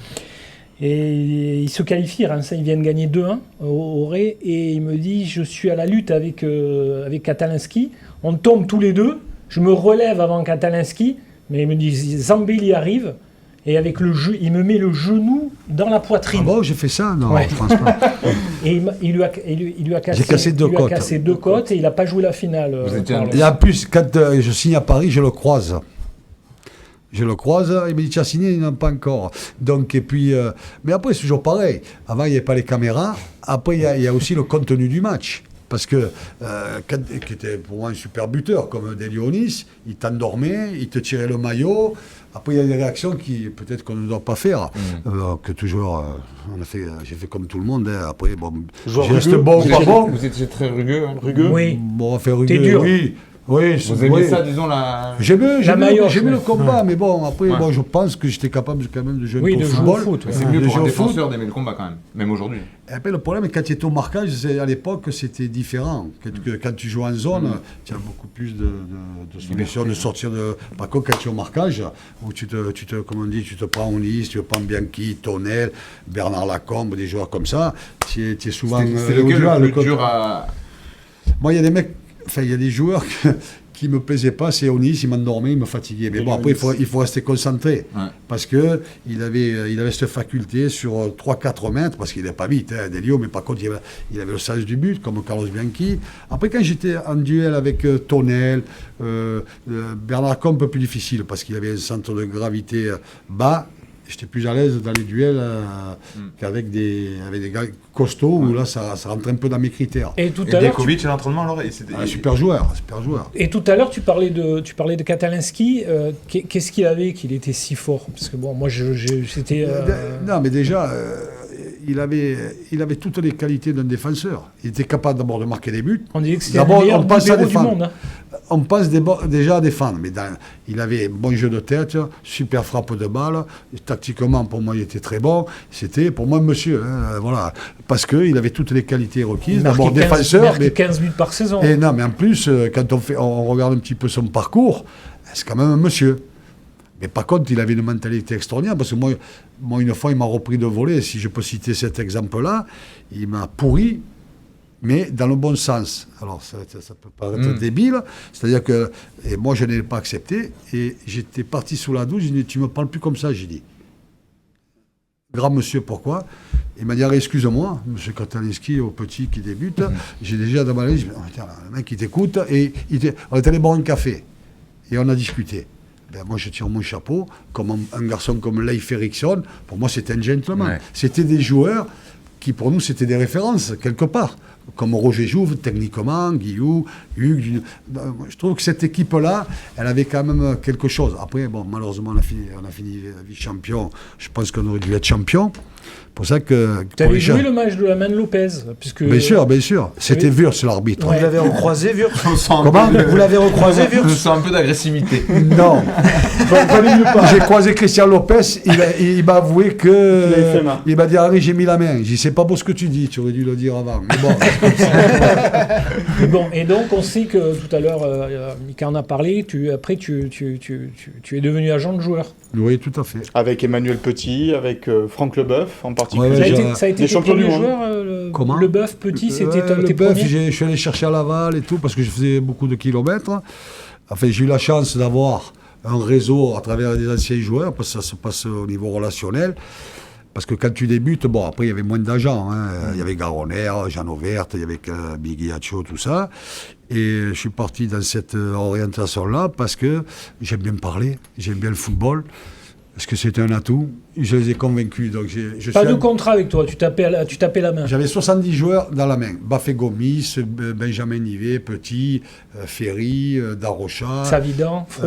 Et il se qualifie, Reims, ils viennent gagner 2-1 au Ré. Et il me dit, je suis à la lutte avec Katalinski. On tombe tous les deux. Je me relève avant Katalinski. Mais il me dit, Zambelli arrive. Et avec il me met le genou dans la poitrine. Ah bon, j'ai fait ça? Non, ouais. Je pense pas. Et il lui a cassé, j'ai cassé deux côtes. Cassé 2 côtes et il n'a pas joué la finale. Et en plus, quand je signe à Paris, je le croise. Il me dit, tu as signé, il n'en a pas encore. Donc, et puis, mais après, c'est toujours pareil. Avant, il n'y avait pas les caméras. Après, il y a aussi le contenu du match. Parce que, qui était pour moi un super buteur, comme Delionis, il t'endormait, il te tirait le maillot. Après, il y a des réactions qui, peut-être qu'on ne doit pas faire. Que toujours, j'ai fait comme tout le monde. Hein. Après, bon, je reste bon ou pas bon. Vous étiez très rugueux. Hein. Rugueux. Oui. Bon, on fait rugueux. T'es dur. Oui. Oui, vous aimez ça, disons, J'aimais le combat, mais bon, après, bon, je pense que j'étais capable quand même de jouer au football. C'est mieux pour un défenseur d'aimer le combat quand même aujourd'hui. Et après, le problème, quand tu étais au marquage, à l'époque, c'était différent. Quand tu joues en zone, tu as beaucoup plus de solutions de sortir de... Par contre, quand tu es au marquage, où comme on dit, tu te prends Onis, tu te prends Bianchi, Tonel, Bernard Lacombe, des joueurs comme ça, tu es souvent... C'est lequel le plus dur à... Moi, il y a des mecs... Enfin, il y a des joueurs qui ne me plaisaient pas, c'est Onis, il m'endormait, il me fatiguait. Mais bon, après, il faut rester concentré. Ouais. Parce qu'il avait cette faculté sur 3-4 mètres, parce qu'il n'est pas vite, hein, Delio, mais par contre, il avait le sens du but, comme Carlos Bianchi. Après, quand j'étais en duel avec Tonel, Bernard Combe, un peu plus difficile, parce qu'il avait un centre de gravité bas. J'étais plus à l'aise dans les duels qu'avec des gars costauds où là ça rentre un peu dans mes critères. Et Dekovic à l'entraînement alors super joueur. Et tout à l'heure tu parlais de Katalinski. Qu'est-ce qu'il avait qu'il était si fort? Parce que bon, moi c'était. Non mais déjà. Il avait toutes les qualités d'un défenseur. Il était capable d'abord de marquer des buts. On disait que c'était le meilleur libéro du monde. Hein. On passe déjà à défendre. Mais il avait un bon jeu de tête, super frappe de balle. Tactiquement, pour moi, il était très bon. C'était pour moi monsieur. Hein, voilà. Parce qu'il avait toutes les qualités requises. D'abord défenseur. Mais 15 buts par saison. Et non, mais en plus, quand on regarde un petit peu son parcours, c'est quand même un monsieur. Mais par contre, il avait une mentalité extraordinaire, parce que moi une fois, il m'a repris de voler. Si je peux citer cet exemple-là, il m'a pourri, mais dans le bon sens. Alors, ça peut paraître débile, c'est-à-dire que et moi, je n'ai pas accepté, et j'étais parti sous la douche, j'ai dit, tu ne me parles plus comme ça, j'ai dit. Grand monsieur, pourquoi? Il m'a dit, excuse-moi, monsieur Katalinski, au petit qui débute, j'ai déjà demandé, le mec, il t'écoute, et on est allé boire un café, et on a discuté. Ben moi, je tire mon chapeau, comme un garçon comme Leif Eriksson, pour moi, c'était un gentleman. Ouais. C'était des joueurs qui, pour nous, c'était des références, quelque part. Comme Roger Jouve, techniquement, Guillou, Hugues. Je trouve que cette équipe-là, elle avait quand même quelque chose. Après, bon, malheureusement, on a fini vice-champion. Je pense qu'on aurait dû être champion. Pour ça que... Tu avais joué le match de la main de Lopez puisque... Bien sûr. C'était Wurtz l'arbitre. Vous l'avez recroisé, Wurtz? Comment? Vous l'avez recroisé, Wurtz? Je sens un peu d'agressivité. Non. J'ai croisé Christian Lopez, il m'a avoué que... Il m'a dit, Henri, j'ai mis la main. J'ai dit, c'est pas beau ce que tu dis, tu aurais dû le dire avant. Mais bon, bon, et donc on sait que tout à l'heure, Mika en a parlé, après tu es devenu agent de joueur. Oui, tout à fait. Avec Emmanuel Petit, avec Franck Leboeuf en particulier. Ouais, ça a été tes premiers joueurs, Comment? Leboeuf, Petit, c'était tes Leboeuf, premiers? je suis allé chercher à Laval et tout, parce que je faisais beaucoup de kilomètres. Enfin, j'ai eu la chance d'avoir un réseau à travers des anciens joueurs, parce que ça se passe au niveau relationnel. Parce que quand tu débutes, bon, après, il y avait moins d'agents. Hein. Il y avait Garonner, Jean Auvert, il y avait Biguiacho, tout ça. Et je suis parti dans cette orientation-là parce que j'aime bien parler, j'aime bien le football. Parce que c'était un atout, je les ai convaincus. Donc pas de contrat avec toi, tu tapais la main. J'avais 70 joueurs dans la main. Bafé Gomis, Benjamin Nivet, Petit, Ferry, Darocha, Savidan, Fro,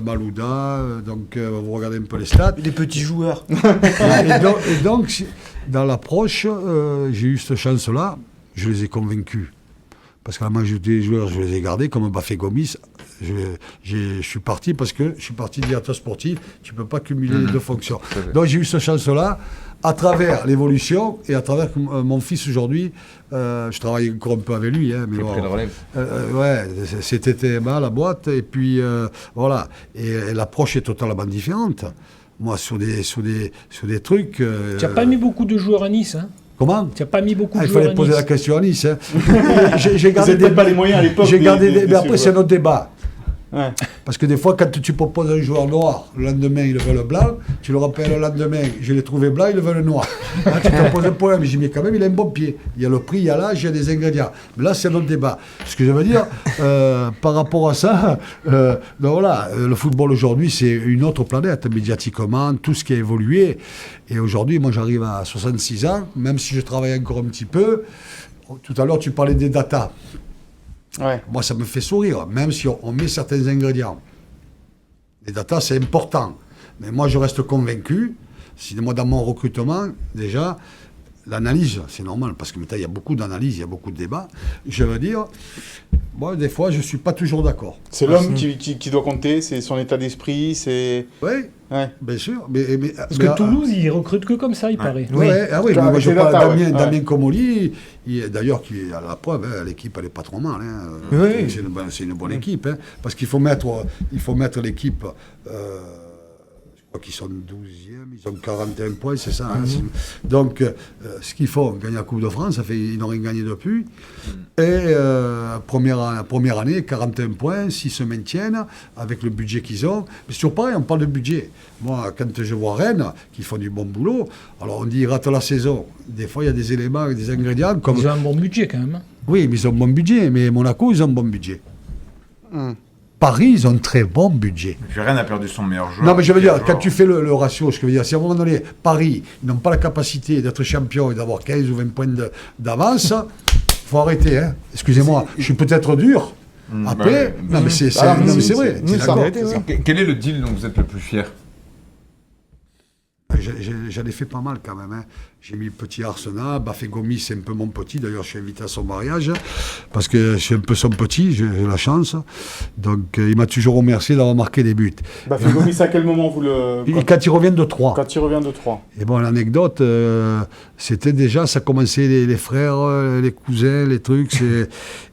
Malouda. Donc vous regardez un peu les stats. Des petits joueurs. et donc, dans l'approche, j'ai eu cette chance-là, je les ai convaincus. Parce que la majorité des joueurs, je les ai gardés, comme Bafé Gomis. Je suis parti parce que je suis parti directeur sportif. Tu ne peux pas cumuler les deux fonctions. Donc j'ai eu cette chance-là, à travers l'évolution et à travers mon fils aujourd'hui. Je travaille encore un peu avec lui. Hein, mais bon, pris le relève. Ouais, c'était TMA, la boîte. Et puis voilà. Et l'approche est totalement différente. Moi, sur des trucs... tu n'as pas mis beaucoup de joueurs à Nice, hein? Comment? Tu n'as pas mis beaucoup de il joueurs à fallait poser Nice. la question à Nice. Hein. J'ai gardé peut-être pas les moyens à l'époque. Mais après, c'est notre débat. Ouais. Parce que des fois, quand tu proposes un joueur noir, le lendemain, il veut le blanc. Tu le rappelles le lendemain, je l'ai trouvé blanc, il veut le noir. Là, tu te poses un problème. Je dis, mais quand même, il a un bon pied. Il y a le prix, il y a l'âge, il y a des ingrédients. Mais là, c'est notre débat. Ce que je veux dire, par rapport à ça, donc voilà, le football aujourd'hui, c'est une autre planète, médiatiquement, tout ce qui a évolué. Et aujourd'hui, moi, j'arrive à 66 ans, même si je travaille encore un petit peu. Tout à l'heure, tu parlais des datas. Ouais. Moi, ça me fait sourire, même si on met certains ingrédients. Les datas, c'est important. Mais moi, je reste convaincu, moi, dans mon recrutement, déjà, l'analyse, c'est normal, parce que maintenant, il y a beaucoup d'analyses, il y a beaucoup de débats. Je veux dire, moi, des fois, je ne suis pas toujours d'accord. C'est l'homme qui doit compter, c'est son état d'esprit, c'est... Oui, ouais. Bien sûr. Parce que Toulouse, il recrute que comme ça, il paraît. Oui, moi, je parle de Damien Comoli, d'ailleurs, qui est à la preuve, hein, l'équipe, elle n'est pas trop mal. Hein. Oui. C'est une bonne équipe, hein, parce qu'il faut mettre l'équipe... je crois qu'ils sont 12e, ils ont 41 points, c'est ça. Hein, donc, ce qu'il faut, gagner la Coupe de France, ils n'ont rien gagné depuis. Et première année, 41 points, s'ils se maintiennent avec le budget qu'ils ont. Mais c'est toujours pareil, on parle de budget. Moi, quand je vois Rennes, qui font du bon boulot, alors on dit ils ratent la saison. Des fois, il y a des éléments, des ingrédients comme... Ils ont un bon budget quand même. Oui, mais ils ont un bon budget. Mais Monaco, ils ont un bon budget. Paris, ils ont un très bon budget. Puis Rennes a perdu son meilleur joueur. Non, mais je veux dire, quand tu fais le ratio, ce que je veux dire, si à un moment donné, Paris, ils n'ont pas la capacité d'être champion et d'avoir 15 ou 20 points d'avance, il faut arrêter. Hein. Excusez-moi, je suis peut-être dur. Après, non, mais c'est vrai. Quel est le deal dont vous êtes le plus fier? J'en ai fait pas mal quand même. Hein. J'ai mis Petit Arsenal, Bafé Gomis, c'est un peu mon petit. D'ailleurs, je suis invité à son mariage parce que je suis un peu son petit, j'ai la chance. Donc, il m'a toujours remercié d'avoir marqué des buts. Bafé Gomis, à quel moment vous le... Quand il revient de 3. Quand il revient de 3. Et bon, l'anecdote, c'était déjà, ça commençait les frères, les cousins, les trucs.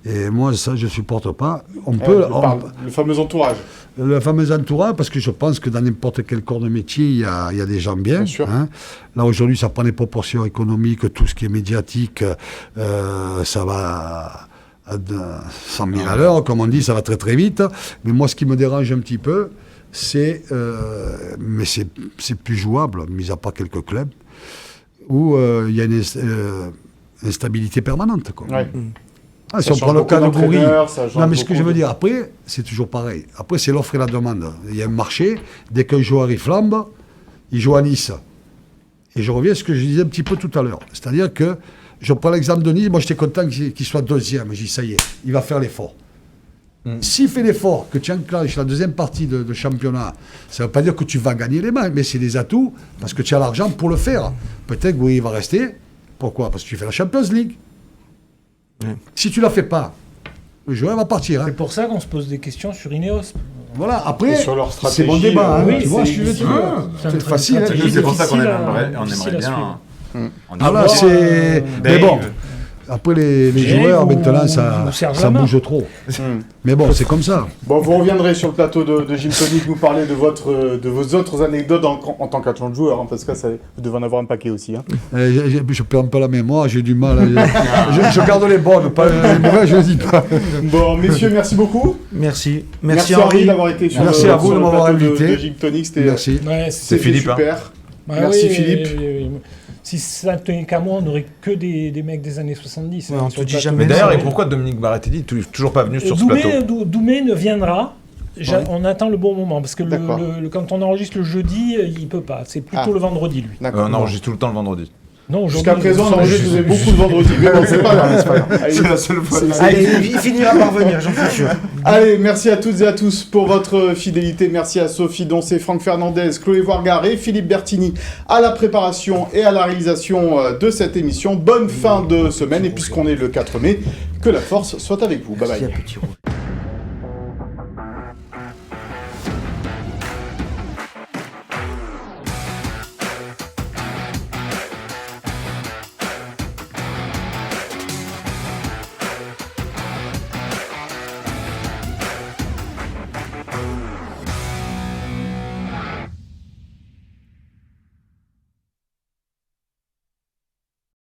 Et moi, ça, je ne supporte pas. Le fameux entourage. Le fameux entourage, parce que je pense que dans n'importe quel corps de métier, il y a des gens bien. Bien sûr. Hein. Là, aujourd'hui, ça prend des proportions économiques, tout ce qui est médiatique, ça va à 100 000 à l'heure, comme on dit, ça va très très vite. Mais moi, ce qui me dérange un petit peu, mais c'est plus jouable, mis à part quelques clubs, où il y a une instabilité permanente. Quoi. Ouais. Si on prend le cas de Goury, non mais ce que je veux dire, après, c'est toujours pareil. Après, c'est l'offre et la demande. Il y a un marché, dès qu'un joueur il flambe, il joue à Nice. Et je reviens à ce que je disais un petit peu tout à l'heure. C'est-à-dire que, je prends l'exemple de Nice, moi j'étais content qu'il soit deuxième. J'ai dit, ça y est, il va faire l'effort. S'il fait l'effort, que tu enclenches la deuxième partie de championnat, ça ne veut pas dire que tu vas gagner les matchs, mais c'est des atouts, parce que tu as l'argent pour le faire. Peut-être qu'il va rester. Pourquoi? Parce que tu fais la Champions League. Si tu ne la fais pas, le joueur va partir. C'est pour ça qu'on se pose des questions sur Ineos. Voilà, après, sur leur stratégie, c'est mon débat. oui, tu vois, c'est facile. C'est pour ça qu'on difficile aimerait bien. Voilà, c'est. Mais bon. Après, les joueurs, maintenant, ça bouge trop. Mais bon, c'est comme ça. Bon, vous reviendrez sur le plateau de Gymtonic nous parler de vos autres anecdotes en tant qu'adjoint de joueur, hein, parce que ça, vous devez en avoir un paquet aussi. Hein. Je perds un peu la mémoire, j'ai du mal. Je garde les bonnes, pas les mauvaises, je ne les dis pas. Bon, messieurs, merci beaucoup. Merci Henri d'avoir été sur merci à vous de m'avoir invité. de Gymtonic. Merci. C'est Philippe. Super. Merci Philippe. Si ça tenait qu'à moi, on n'aurait que des mecs des années 70. Ouais, on te dit jamais. Mais d'ailleurs, et pourquoi Dominique Baratelli n'est toujours pas venu sur ce plateau? Doumé ne viendra. On attend le bon moment, parce que quand on enregistre le jeudi, il peut pas. C'est plutôt le vendredi, lui. On enregistre tout le temps le vendredi. Non, jusqu'à présent, on enregistre beaucoup le vendredi. Mais bon, c'est pas grave. C'est la seule fois. Allez, il finira par venir, j'en suis sûr. Allez, merci à toutes et à tous pour votre fidélité. Merci à Sophie Doncé, Franck Fernandez, Chloé Voirgard et Philippe Bertini à la préparation et à la réalisation de cette émission. Bonne fin de semaine, et puisqu'on est le 4 mai, que la force soit avec vous. Bye bye.